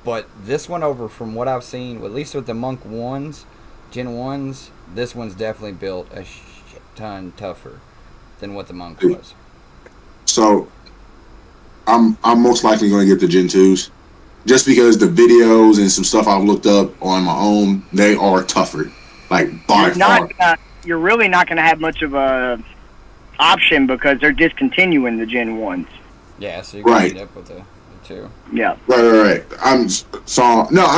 But this one over, from what I've seen, at least with the Monk 1s, Gen 1s, this one's definitely built a shit ton tougher than what the Monk was. So I'm most likely going to get the Gen 2s just because the videos and some stuff I've looked up on my own, they are tougher. Like by far. You're really not going to have much of a option because they're discontinuing the Gen 1s. Yeah, so you're going Right. to end up with the 2. Yeah. Right. I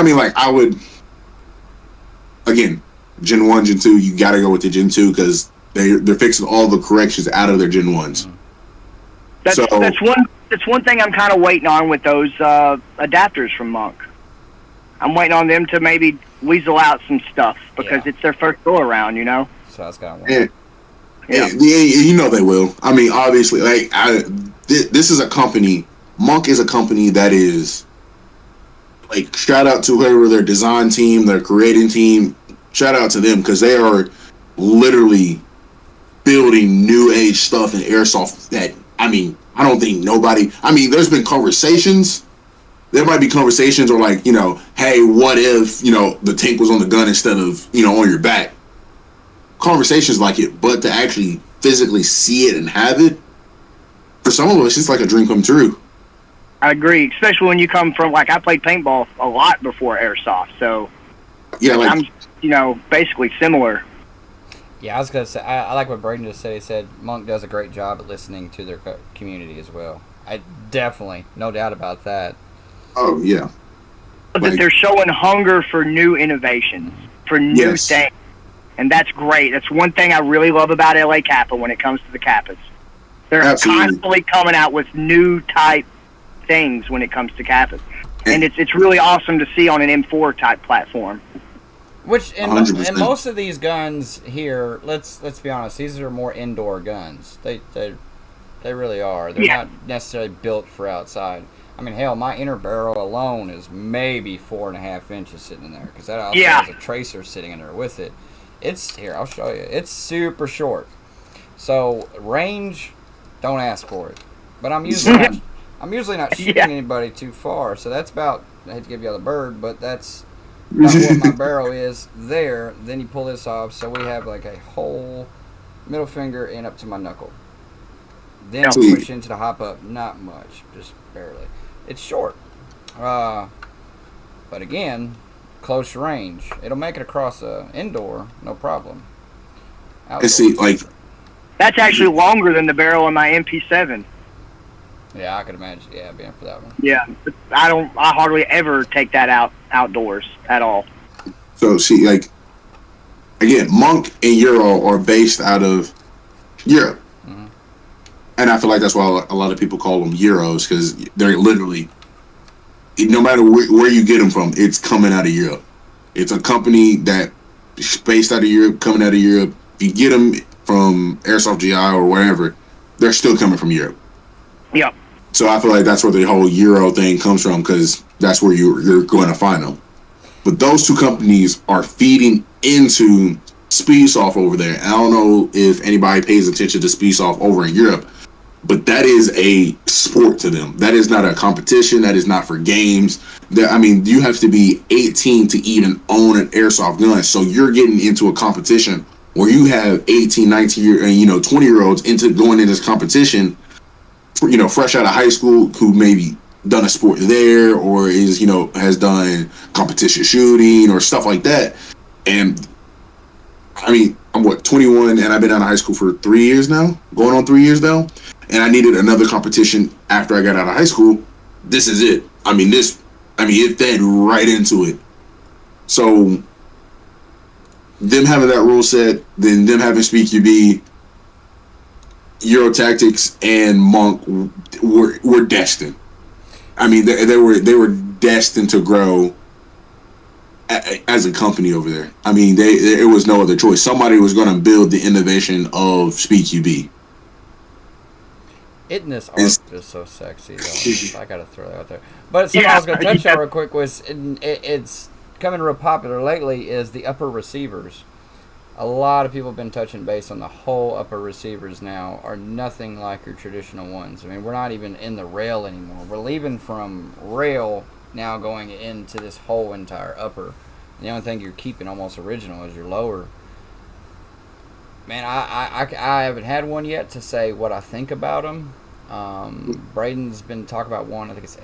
mean, like, I would, again, Gen 1, Gen 2, you got to go with the Gen 2 because they're fixing all the corrections out of their Gen 1s. That's one thing I'm kind of waiting on with those adapters from Monk. I'm waiting on them to maybe weasel out some stuff because it's their first go around, So that's got one. Yeah. Yeah. Yeah, they will. I mean, obviously, like, this is a company, Monk is a company that is, like, shout out to whoever their design team, their creating team, shout out to them because they are literally building new age stuff in airsoft that, I mean, I don't think there's been conversations. There might be conversations or like, hey, what if, the tank was on the gun instead of, on your back. Conversations like it, but to actually physically see it and have it, for some of us, it's like a dream come true. I agree, especially when you come from, like, I played paintball a lot before airsoft, so Yeah, like, I'm, basically similar. Yeah, I was going to say, I like what Braden just said. He said Monk does a great job at listening to their community as well. I definitely, no doubt about that. oh, yeah. That they're showing hunger for new innovations, for new Yes. things. And that's great. That's one thing I really love about LA Kappa when it comes to the Kappas. They're Absolutely. constantly coming out with new type things when it comes to Kappas. And it's really awesome to see on an M4 type platform. Which in 100%. most of these guns here, let's be honest, these are more indoor guns. They really are. They're not necessarily built for outside. I mean, hell, my inner barrel alone is maybe 4.5 inches sitting in there because that also has a tracer sitting in there with it. It's here. I'll show you. It's super short. So range, don't ask for it. But I'm usually not shooting anybody too far. So that's about. I hate to give you the bird, but that's about what my barrel is there. Then you pull this off, so we have like a whole middle finger and up to my knuckle. Then Sweet. push into the hop up. Not much, just barely. It's short. But again, close range. It'll make it across indoor, no problem. And see, like, That's actually longer than the barrel in my MP7. Yeah, I could imagine. Yeah, being for that one. Yeah, I hardly ever take that outdoors at all. So see, like, again, Monk and Euro are based out of Europe. Mm-hmm. And I feel like that's why a lot of people call them Euros, because they're literally, no matter where you get them from, it's coming out of Europe. It's a company that is based out of Europe, coming out of Europe. If you get them from Airsoft GI or wherever, they're still coming from Europe. Yep. So I feel like that's where the whole Euro thing comes from, because that's where you're going to find them. But those two companies are feeding into Speedsoft over there. I don't know if anybody pays attention to Speedsoft over in Europe, but that is a sport to them. That is not a competition. That is not for games. I mean, you have to be 18 to even own an airsoft gun. So you're getting into a competition where you have 18, 19 and 20-year-olds into going in this competition, fresh out of high school, who maybe done a sport there or is, has done competition shooting or stuff like that. And I mean, I'm 21 and I've been out of high school for 3 years now, going on 3 years now. And I needed another competition after I got out of high school. This is it. It fed right into it. So them having that rule set, then them having SpeedQB, Euro Tactics, and Monk were destined. I mean, they were destined to grow as a company over there. I mean, it was no other choice. Somebody was going to build the innovation of SpeedQB. Isn't this art just so sexy, though? I gotta throw that out there. But something I was gonna touch on real quick was, it's coming real popular lately, is the upper receivers. A lot of people have been touching base on the whole upper receivers now are nothing like your traditional ones. I mean, we're not even in the rail anymore. We're leaving from rail now going into this whole entire upper. And the only thing you're keeping almost original is your lower. Man, I haven't had one yet to say what I think about them. Braden's been talking about one. I think it's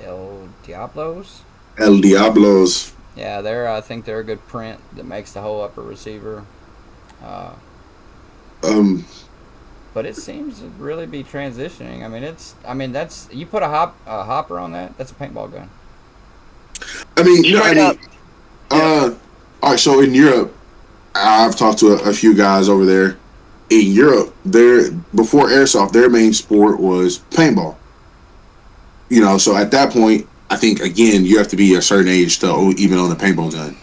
El Diablos. El Diablos. Yeah, I think they're a good print that makes the whole upper receiver. But it seems to really be transitioning. I mean, that's, you put a hopper on that. That's a paintball gun. All right. So in Europe, I've talked to a few guys over there. In Europe, before airsoft, their main sport was paintball. So at that point, I think, again, you have to be a certain age to even own a paintball gun.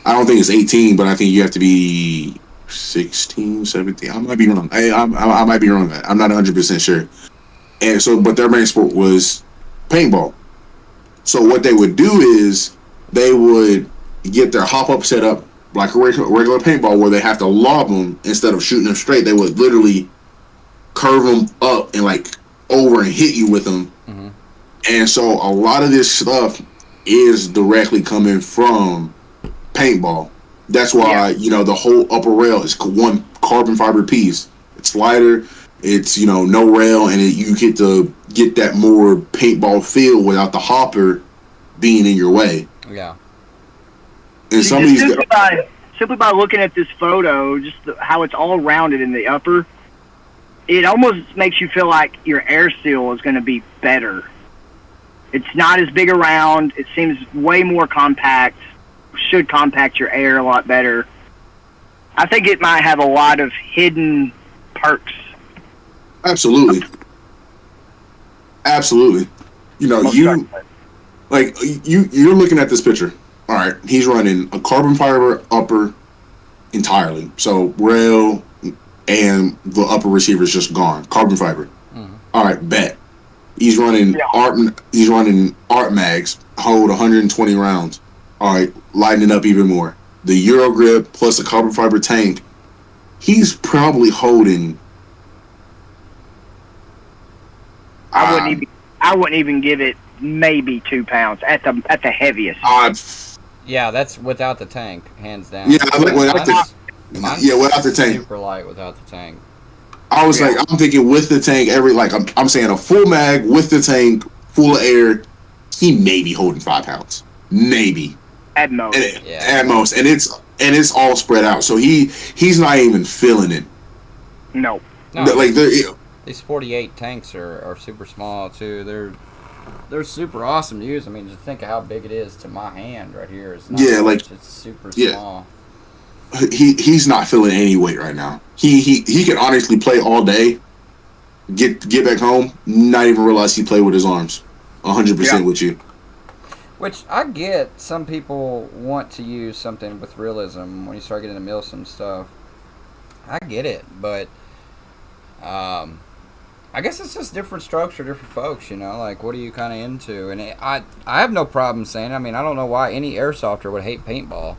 I don't think it's 18, but I think you have to be 16, 17. I might be wrong. I might be wrong on that. I'm not 100% sure. And so, but their main sport was paintball. So what they would do is they would get their hop-up set up like a regular paintball, where they have to lob them instead of shooting them straight. They would literally curve them up and like over and hit you with them. Mm-hmm. And so a lot of this stuff is directly coming from paintball. That's why, the whole upper rail is one carbon fiber piece. It's lighter, it's, no rail, and you get to get that more paintball feel without the hopper being in your way. Yeah. And some of these simply by looking at this photo, just how it's all rounded in the upper, it almost makes you feel like your air seal is going to be better. It's not as big around. It seems way more compact. Should compact your air a lot better. I think it might have a lot of hidden perks. Absolutely. You're looking at this picture. All right, he's running a carbon fiber upper entirely. So rail and the upper receiver is just gone. Carbon fiber. Mm-hmm. All right, bet. He's running art mags, hold 120 rounds. All right, lighten it up even more. The Euro grip plus the carbon fiber tank. He's probably holding. I wouldn't even give it maybe 2 pounds at the heaviest. Yeah, that's without the tank, hands down. Yeah, without the tank. Super light without the tank. I was like, I'm thinking with the tank, I'm saying a full mag with the tank, full of air, he may be holding 5 pounds, maybe at most. At most, and it's all spread out, so he's not even feeling it. No. No, Like these 48 tanks are super small too. They're super awesome to use. I mean, just think of how big it is to my hand right here. It's not Yeah, much. like- It's super yeah. small. he's not feeling any weight right now. He can honestly play all day, get back home, not even realize he played with his arms. 100% with you. Which I get. Some people want to use something with realism when you start getting into Milsim stuff. I get it, but I guess it's just different strokes for different folks, you know. Like, what are you kind of into? And I have no problem saying. I mean, I don't know why any airsofter would hate paintball.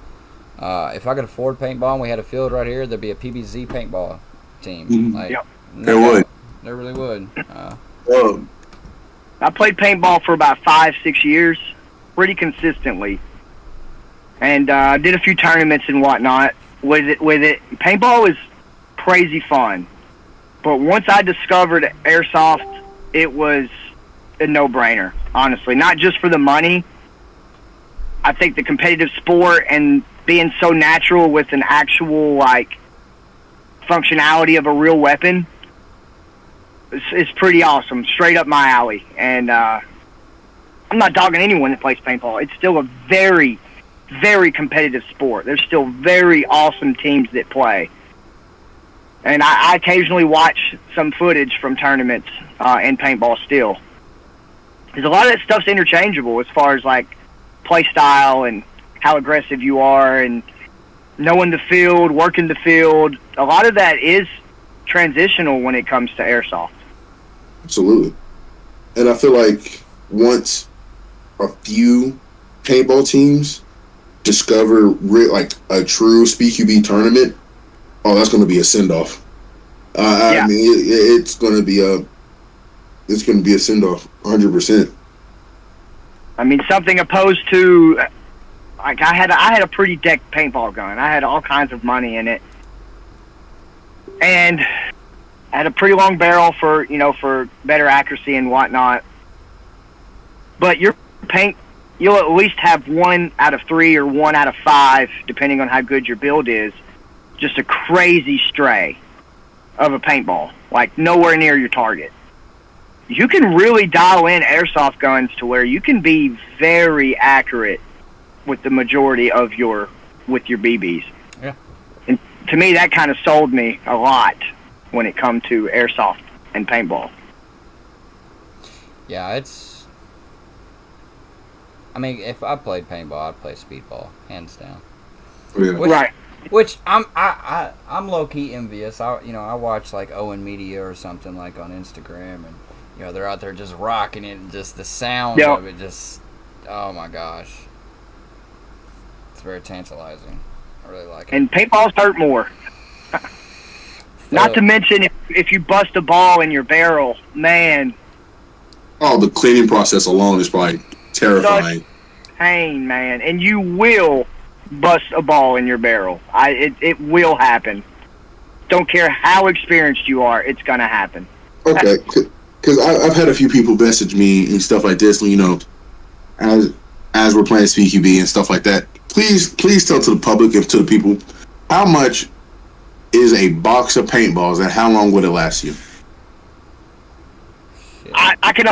If I could afford paintball and we had a field right here, there'd be a PBZ paintball team. Mhm. Like, Yep. There would. There really would. I played paintball for about 5-6 years, pretty consistently, and did a few tournaments and whatnot. With it, paintball is crazy fun. But once I discovered airsoft, it was a no-brainer. Honestly, not just for the money. I think the competitive sport and being so natural with an actual like functionality of a real weapon is pretty awesome. Straight up my alley. And I'm not dogging anyone that plays paintball. It's still a very, very competitive sport. There's still very awesome teams that play. And I occasionally watch some footage from tournaments in paintball still. Because a lot of that stuff's interchangeable as far as like play style and how aggressive you are and knowing the field, working the field. A lot of that is transitional when it comes to airsoft. Absolutely. And I feel like once a few paintball teams discover like a true SpeedQB tournament, oh, that's going to be a send-off. Yeah. I mean, it's going to be a send-off, 100%. I mean, something opposed to, like, I had a pretty decked paintball gun. I had all kinds of money in it, and I had a pretty long barrel for better accuracy and whatnot. But your paint, you'll at least have 1 out of 3 or 1 out of 5, depending on how good your build is. Just a crazy stray of a paintball, like nowhere near your target. You can really dial in airsoft guns to where you can be very accurate with the majority of your BBs. Yeah. And to me, that kind of sold me a lot when it comes to airsoft and paintball. Yeah, I mean, if I played paintball, I'd play speedball, hands down. Yeah. Right. Which I'm low key envious. I watch like Owen Media or something like on Instagram, and they're out there just rocking it, and just the sound Yep. of it, just oh my gosh, it's very tantalizing. I really like it. And paintballs hurt more. Not to mention if you bust a ball in your barrel, man, Oh, the cleaning process alone is probably terrifying. pain, man. And you will bust a ball in your barrel. It will happen. Don't care how experienced you are, it's going to happen. Okay, because I've had a few people message me and stuff like this, as we're playing SpeedQB and stuff like that. Please tell to the public and to the people, how much is a box of paintballs and how long would it last you? I can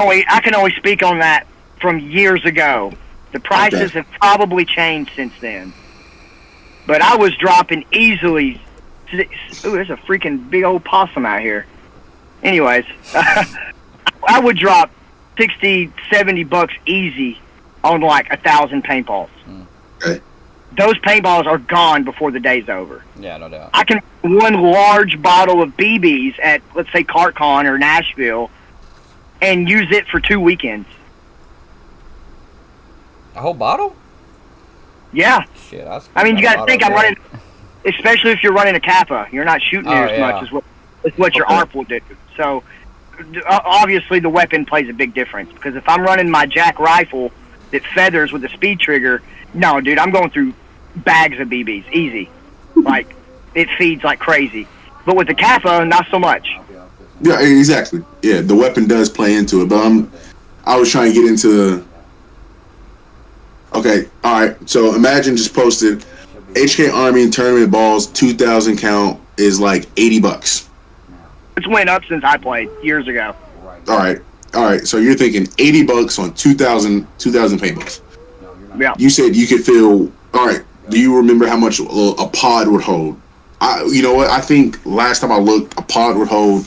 only speak on that from years ago. The prices have probably changed since then. But I was dropping easily. Ooh, there's a freaking big old possum out here. Anyways, I would drop $60-$70 easy on like 1,000 paintballs. Okay. Those paintballs are gone before the day's over. Yeah, no doubt. I can one large bottle of BBs at, let's say, CartCon or Nashville and use it for 2 weekends. A whole bottle? Yeah. Shit, I mean, you got to think I'm running, especially if you're running a Kappa, you're not shooting near as much as what your ARP will do. So, obviously, the weapon plays a big difference. Because if I'm running my Jack rifle that feathers with a speed trigger, no, dude, I'm going through bags of BBs, easy. Like, it feeds like crazy. But with the Kappa, not so much. Yeah, exactly. Yeah, the weapon does play into it, but I was trying to get into. Okay, all right. So imagine just posted HK Army tournament balls 2,000 count is like $80. It's went up since I played years ago. All right. So you're thinking $80 on 2,000 paintballs. Yeah. You said you could fill. All right. Do you remember how much a pod would hold? You know what? I think last time I looked, a pod would hold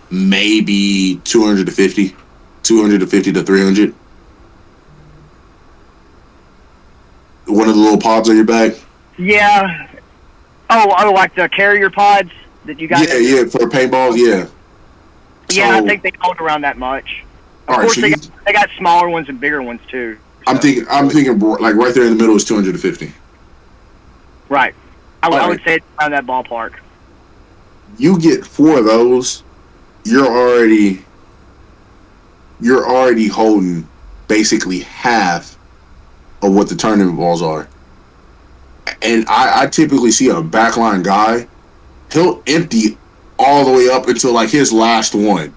maybe 250 to 300. One of the little pods on your back. Yeah. Oh, like the carrier pods that you got. Yeah, for paintballs, yeah. Yeah, So, I think they hold around that much. Of all right, course, so they got smaller ones and bigger ones too. I'm thinking like right there in the middle is 250. Right. I All would right. say it's around that ballpark. You get 4 of those, you're already holding basically half of what the tournament balls are. And I typically see a backline guy, he'll empty all the way up until like his last one.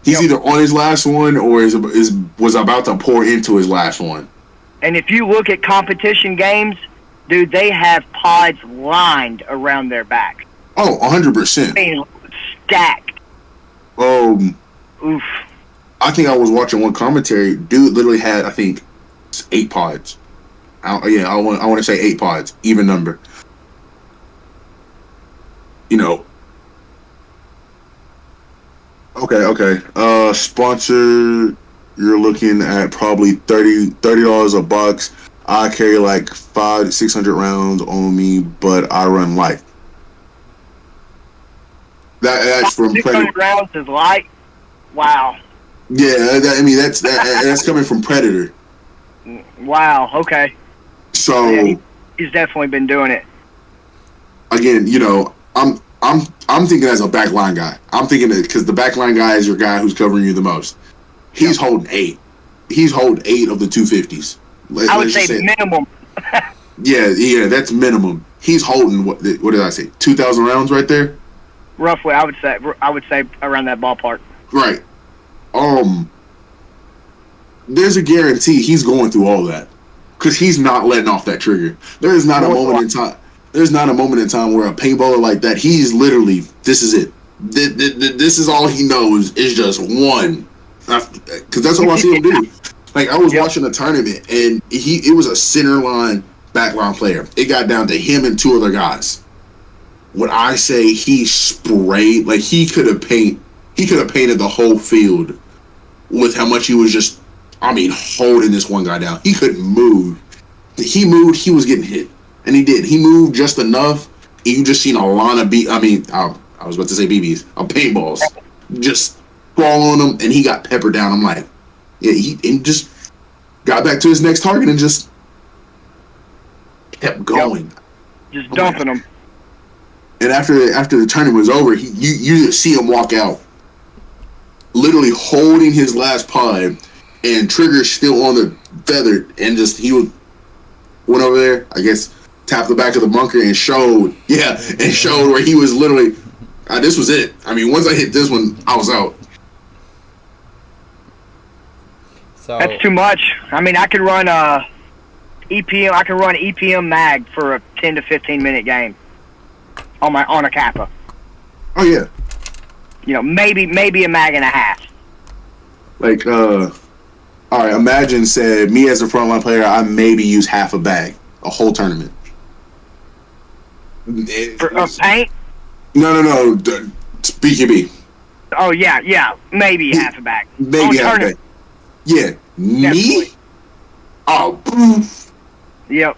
He's either on his last one or was about to pour into his last one. And if you look at competition games, dude, they have pods lined around their back. Oh, 100%. I mean, stacked. Oof. I think I was watching one commentary. Dude literally had, I think, 8 pods. I want to say 8 pods, even number. You know. Okay. Sponsor. You're looking at probably $30 a box. I carry like 500 to 600 rounds on me, but I run light. That's from 600 Predator. rounds is light. Wow. Yeah, that's coming from Predator. Wow. Okay. So Yeah, he's definitely been doing it. again, you know, I'm thinking as a backline guy. I'm thinking that because the backline guy is your guy who's covering you the most. He's holding 8. He's holding 8 of the 250s. I would say minimum. Yeah, that's minimum. He's holding what did I say? 2,000 rounds right there. Roughly, I would say around that ballpark. Right. There's a guarantee he's going through all that because he's not letting off that trigger. There is not a moment in time. There's not a moment in time where a paintballer like that. He's literally, this is it. This is all he knows is just one. Because that's all I see him do. Like I was watching a tournament and it was a center line backline player. It got down to him and 2 other guys. When I say he sprayed, like he could have painted the whole field with how much he was just, holding this one guy down. He couldn't move. He moved, he was getting hit. And he did. He moved just enough. And you just seen a line of I was about to say BBs, paintballs. Just fall on him and he got peppered down. I'm like, yeah, he just got back to his next target and just kept going. Just dumping them. And after the tournament was over, you just see him walk out, literally holding his last pod, and Trigger's still on the feather, and went over there, I guess, tapped the back of the bunker and showed where he was literally, this was it. Once I hit this one, I was out. So That's too much. I could run EPM. I can run EPM mag for a 10 to 15 minute game on a Kappa. Oh yeah. Maybe a mag and a half. Like, all right. Imagine said me as a frontline player, I maybe use half a bag a whole tournament. For paint? No. BKB. Oh yeah. Maybe half a bag. Maybe half a bag. Yeah. Definitely. Me? Oh. Yep.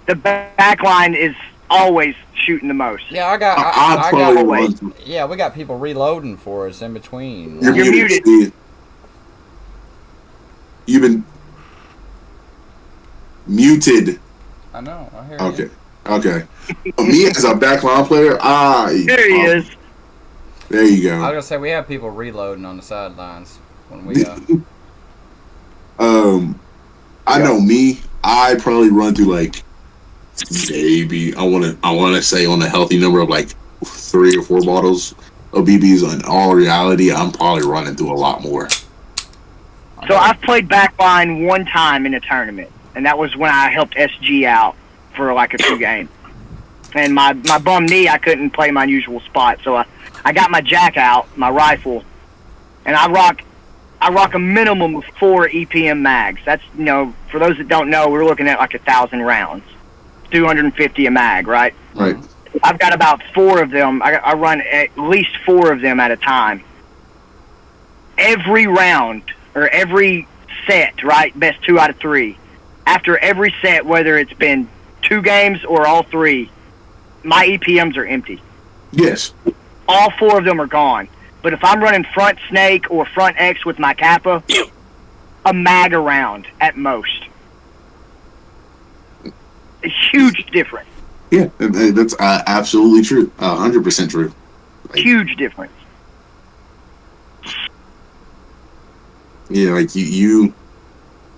The back line is always shooting the most. yeah, I got we got people reloading for us in between. You're muted. Steve. You've been muted. I know. I hear Okay. you. Okay. Me as a backline player, There he is. There you I was go. gonna say we have people reloading on the sidelines when we. I know me. I probably run through like maybe I want to say on a healthy number of like 3 or 4 bottles of BBs. In all reality, I'm probably running through a lot more. So I've played backline one time in a tournament, and that was when I helped SG out for like a few games. And my bum knee, I couldn't play my usual spot, so I got my jack out, my rifle, and I rock a minimum of 4 EPM mags. That's, for those that don't know, we're looking at like 1,000 rounds, 250 a mag, right? Right. I've got about 4 of them. I run at least 4 of them at a time. Every round, or every set, right? Best 2 out of 3. After every set, whether it's been 2 games or all 3, my EPMs are empty. Yes. All 4 of them are gone. But if I'm running front snake or front X with my Kappa, a mag around at most. A huge difference. Yeah, that's absolutely true. 100% true. Huge difference. Yeah, like you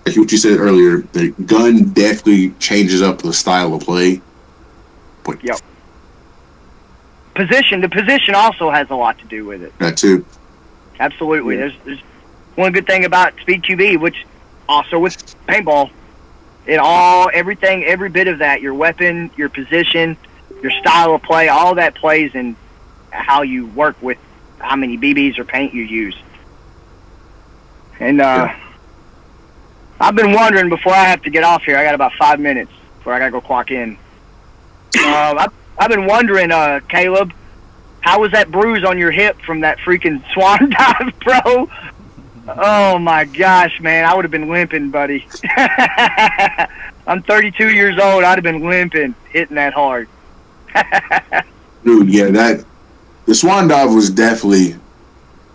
like what you said earlier, the gun definitely changes up the style of play. But Yep. The position also has a lot to do with it. that too. Absolutely. There's one good thing about Speed QB, which also with paintball, everything, every bit of that, your weapon, your position, your style of play, all that plays in how you work with how many BBs or paint you use. And I've been wondering before I have to get off here, I got about 5 minutes before I got to go clock in. I've been wondering, Caleb, how was that bruise on your hip from that freaking swan dive, bro? Oh, my gosh, man. I would have been limping, buddy. I'm 32 years old. I'd have been limping, hitting that hard. Dude, yeah, the swan dive was definitely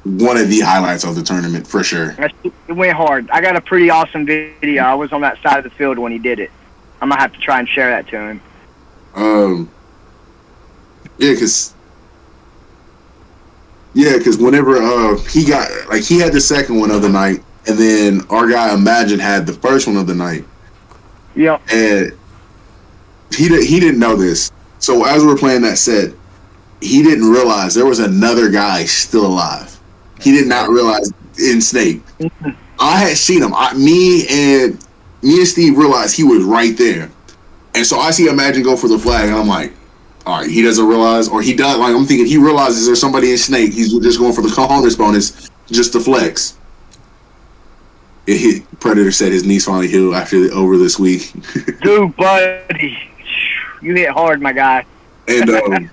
one of the highlights of the tournament, for sure. It went hard. I got a pretty awesome video. I was on that side of the field when he did it. I'm going to have to try and share that to him. Yeah, because whenever he had the second one of the night, and then our guy Imagine had the first one of the night. Yep. And he didn't know this. So as we were playing that set, he didn't realize there was another guy still alive. He did not realize in Snake. I had seen him. Me and Steve realized he was right there. And so I see Imagine go for the flag, and I'm like, all right, he doesn't realize, or he does. Like, I'm thinking he realizes there's somebody in Snake. He's just going for the cojones bonus just to flex. Predator said his knees finally healed over this week. Dude, buddy, you hit hard, my guy. And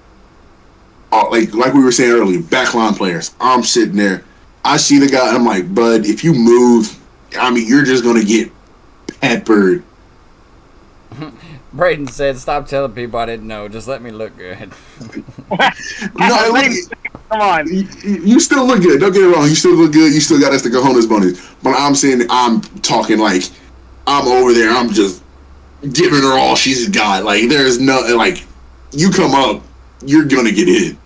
like we were saying earlier, backline players. I'm sitting there. I see the guy. I'm like, bud, if you move, I mean, you're just gonna get peppered. Braden said, "Stop telling people I didn't know. Just let me look good." No, come on. You still look good. Don't get it wrong. You still look good. You still got us the cojones bonus. But I'm saying, I'm talking like I'm over there. I'm just giving her all she's got. Like, there's no, like, you come up, you're gonna get hit.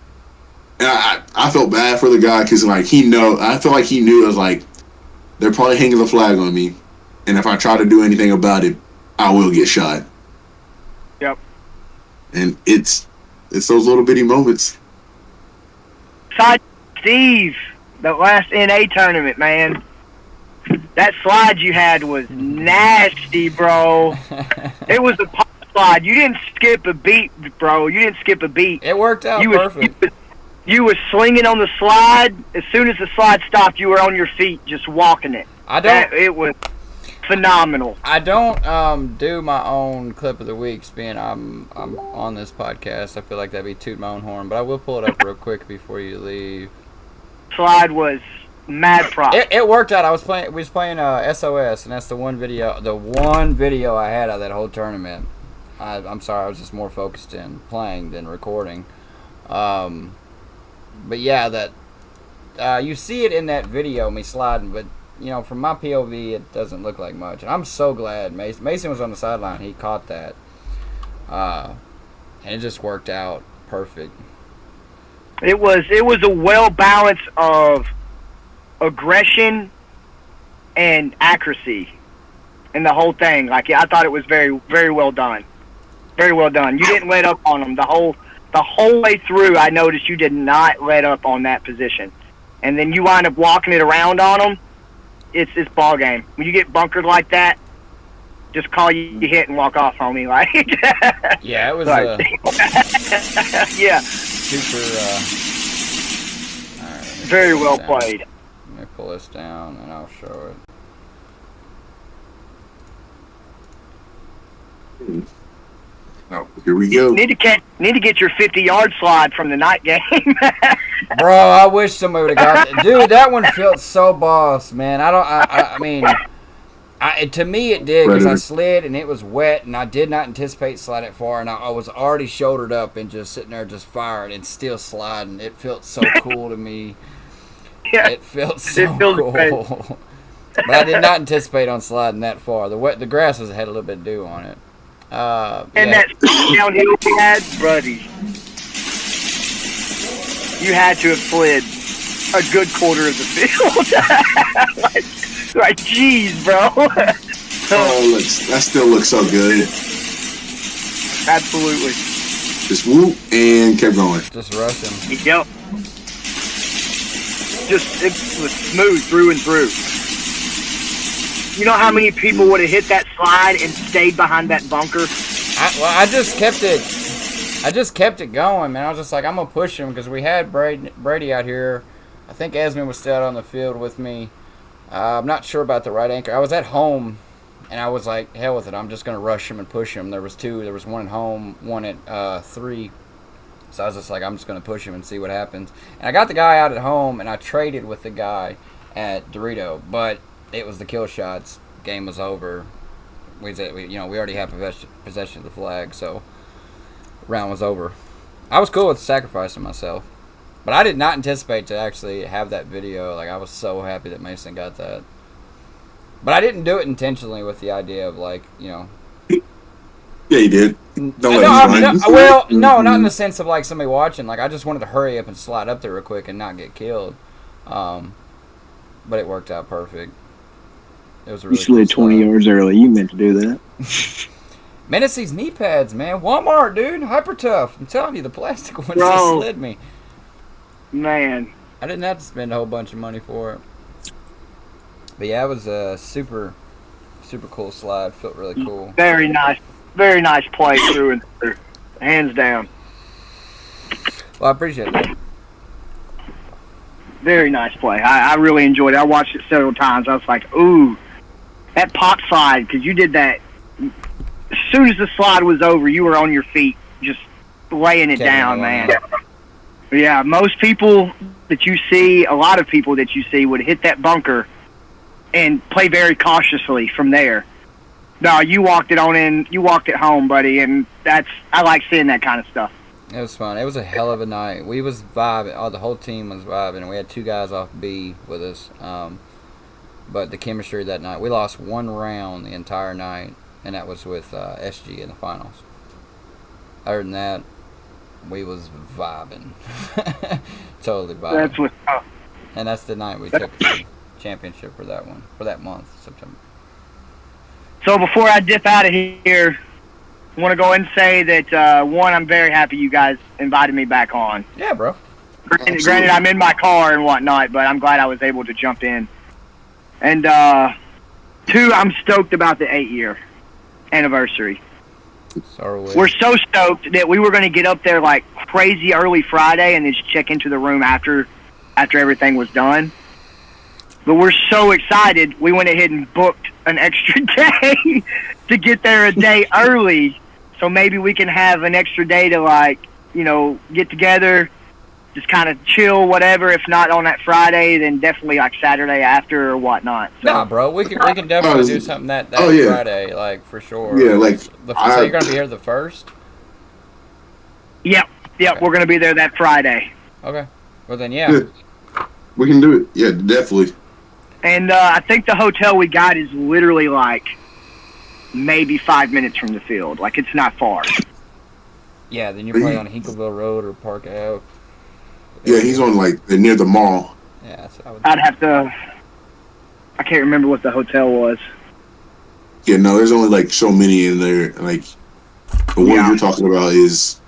And I felt bad for the guy because, like, I feel like he knew. I was like, they're probably hanging the flag on me, and if I try to do anything about it, I will get shot. Yep. And it's those little bitty moments. Side Steve, the last NA tournament, man. That slide you had was nasty, bro. It was a pop slide. You didn't skip a beat, bro. You didn't skip a beat. It worked out perfect. You was slinging on the slide. As soon as the slide stopped, you were on your feet just walking it. It was phenomenal. I don't do my own clip of the weeks, being I'm on this podcast. I feel like that'd be toot my own horn, but I will pull it up real quick before you leave. Slide was mad prop. It worked out. We was playing SOS, and that's the one video I had of that whole tournament. I'm sorry, I was just more focused in playing than recording. But yeah, that you see it in that video, me sliding, but you know, from my POV, it doesn't look like much. And I'm so glad Mason was on the sideline. He caught that, and it just worked out perfect. It was a well balance of aggression and accuracy in the whole thing. Like, I thought it was very, very well done. Very well done. You didn't let up on them the whole way through. I noticed you did not let up on that position, and then you wind up walking it around on them. It's ball game. When you get bunkered like that, just call you hit and walk off, homie. Like, yeah, it was yeah, Very well played. Let me pull this down and I'll show it. Oh, here we go. Need to get your 50-yard slide from the night game. Bro, I wish somebody would have got that. Dude, that one felt so boss, man. I mean, to me it did because I slid and it was wet and I did not anticipate sliding it far and I was already shouldered up and just sitting there just firing and still sliding. It felt so cool to me. Yeah, it felt so cool. great. But I did not anticipate on sliding that far. The grass had a little bit of dew on it. And that downhill we had, buddy, you had to have slid a good quarter of the field. like, jeez, bro. Oh, that still looks so good. Absolutely. Just whoop and kept going. Just rushing. Yep. It was smooth through and through. You know how many people would have hit that slide and stayed behind that bunker? I just kept it going, man. I was just like, I'm gonna push him because we had Brady out here. I think Esmond was still out on the field with me. I'm not sure about the right anchor. I was at home, and I was like, hell with it. I'm just gonna rush him and push him. There was two. There was one at home, one at 3. So I was just like, I'm just gonna push him and see what happens. And I got the guy out at home, and I traded with the guy at Dorito, but it was the kill shots. Game was over. We already had possession of the flag, so round was over. I was cool with sacrificing myself, but I did not anticipate to actually have that video. Like, I was so happy that Mason got that, but I didn't do it intentionally with the idea of Yeah, you did. No, not in the sense of like somebody watching. Like, I just wanted to hurry up and slide up there real quick and not get killed. But it worked out perfect. It was a really you slid 20 yards early. You meant to do that. Man, it's these knee pads, man. Walmart, dude. Hyper tough. I'm telling you, the plastic ones Bro. just slid me. Man. I didn't have to spend a whole bunch of money for it. But yeah, it was a super, super cool slide. Felt really cool. Very nice. Very nice play through and through. Hands down. Well, I appreciate that. Very nice play. I really enjoyed it. I watched it several times. I was like, ooh, that pop slide, because you did that. As soon as the slide was over, you were on your feet, just laying it down, man. Yeah, most people that you see, a lot of people that you see would hit that bunker and play very cautiously from there. No, you walked it on in. You walked it home, buddy, and I like seeing that kind of stuff. It was fun. It was a hell of a night. We was vibing. The whole team was vibing. We had 2 guys off B with us. But the chemistry that night, we lost 1 round the entire night, and that was with SG in the finals. Other than that, we was vibing. Totally vibing. That's what's up. And that's the night we took the championship for that one, for that month, September. So before I dip out of here, I want to go and say that, one, I'm very happy you guys invited me back on. Yeah, bro. Granted, I'm in my car and whatnot, but I'm glad I was able to jump in. And 2, I'm stoked about the 8-year anniversary. We're so stoked that we were going to get up there like crazy early Friday and then just check into the room after everything was done. But we're so excited, we went ahead and booked an extra day to get there a day early. So maybe we can have an extra day to get together, just kind of chill, whatever. If not on that Friday, then definitely like Saturday after or whatnot. So, nah, bro, we can definitely do something that Friday, like for sure. Yeah, like so you're gonna be here the 1st? Yep, okay. We're gonna be there that Friday. Okay, well then, yeah, we can do it. Yeah, definitely. And I think the hotel we got is literally like maybe 5 minutes from the field. Like, it's not far. Yeah, then you're probably on Hinkleville Road or Park Ave. Yeah, he's on near the mall. Yeah, I'd have to. I can't remember what the hotel was. Yeah, no, there's only so many in there. Like the one you're talking about is,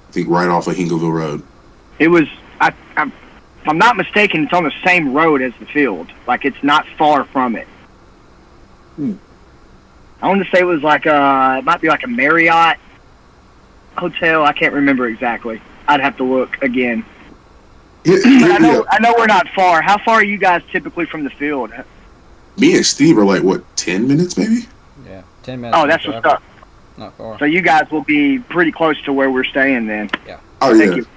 I think, right off of Hinkleville Road. It was. If I'm not mistaken, it's on the same road as the field. Like, it's not far from it. I want to say it was it might be like a Marriott hotel. I can't remember exactly. I'd have to look again. I know we're not far. How far are you guys typically from the field? Me and Steve are like, what, 10 minutes maybe? Yeah, 10 minutes. Oh, that's what's up. Not far. So you guys will be pretty close to where we're staying then. Oh, Thank yeah. you.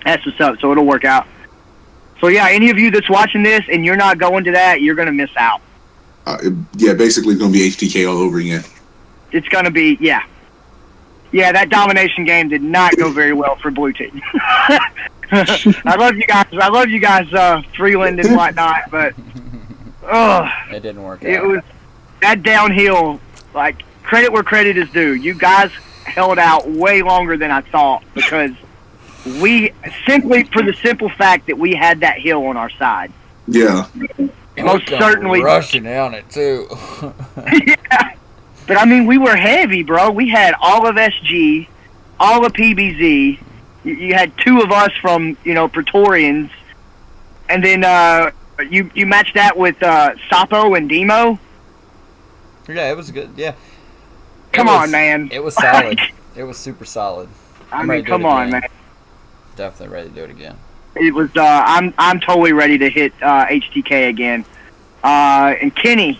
That's what's up. So it'll work out. So yeah, any of you that's watching this and you're not going to that, you're going to miss out. Yeah, basically it's going to be HTK all over again. It's going to be, yeah. Yeah, that domination game did not go very well for Blue Team. I love you guys. I love you guys, Freeland and whatnot, but it didn't work out. it was that downhill. Like, credit where credit is due. You guys held out way longer than I thought because we simply for the simple fact that we had that hill on our side. Yeah. Most certainly rushing down it too. Yeah. But I mean, we were heavy, bro. We had all of SG, all of PBZ. You had two of us from, Praetorians, and then you matched that with Sapo and Demo. Yeah, it was good. Yeah. Come on, man. It was solid. It was super solid. I mean, come on, man. Definitely ready to do it again. It was. I'm totally ready to hit HTK again. And Kenny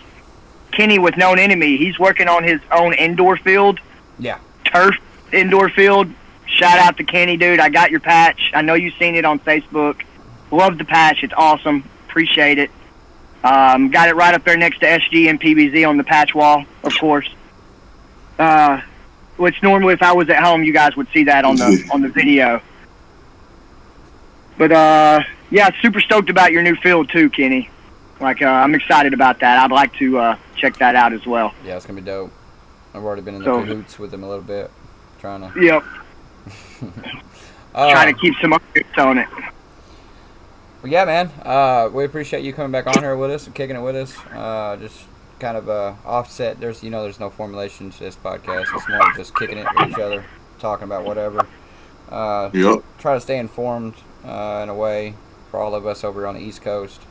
with Known Enemy, he's working on his own indoor field. Yeah. Turf indoor field. Shout out to Kenny, dude. I got your patch. I know you've seen it on Facebook. Love the patch. It's awesome. Appreciate it. Got it right up there next to SG and PBZ on the patch wall, of course. Which normally, if I was at home, you guys would see that on the video. But yeah, super stoked about your new field too, Kenny. Like, I'm excited about that. I'd like to check that out as well. Yeah, it's gonna be dope. I've already been in the cahoots with him a little bit, trying to. Yep. Trying to keep some updates on it. Well, yeah, man. We appreciate you coming back on here with us and kicking it with us. Just kind of offset. There's no formulation to this podcast. It's more just kicking it with each other, talking about whatever. Yep. Try to stay informed in a way for all of us over on the East Coast.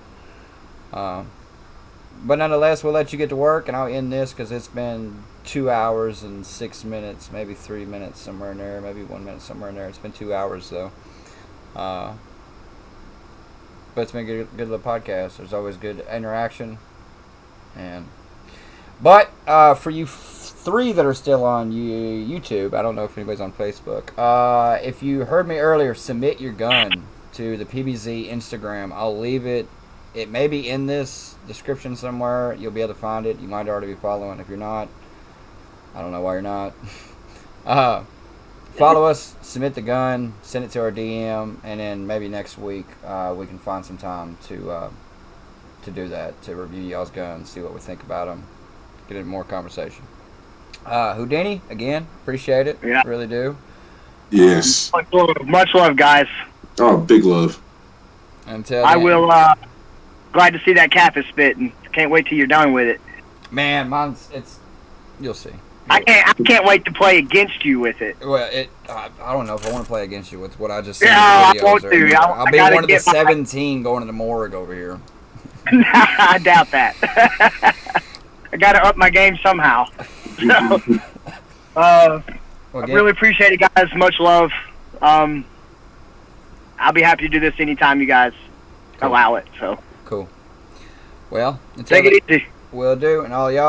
But nonetheless, we'll let you get to work, and I'll end this because it's been 2 hours and 6 minutes, maybe 3 minutes somewhere in there, maybe 1 minute somewhere in there. It's been 2 hours though. But it's been a good little podcast. There's always good interaction. But for you three that are still on YouTube, I don't know if anybody's on Facebook. If you heard me earlier, submit your gun to the PBZ Instagram. I'll leave it. It may be in this description somewhere. You'll be able to find it. You might already be following. If you're not, I don't know why you're not. Follow us, submit the gun, send it to our DM, and then maybe next week we can find some time to do that, to review y'all's guns, see what we think about them, get into more conversation. Houdini, again, appreciate it. Yeah. Really do. Yes. Much love, guys. Oh, big love. Until I then, will. Glad to see that cap is spitting. Can't wait till you're done with it. Man, it's. You'll see. I can't wait to play against you with it. Well, I don't know if I want to play against you with what I just said. Yeah, in the I won't videos do. earlier. I'll be gotta one of the get my- 17 going to the morgue over here. I doubt that. I got to up my game somehow. So, Well, I really appreciate it, guys. Much love. I'll be happy to do this anytime you guys allow it. So cool. Well, until take it easy. will do, and all y'all.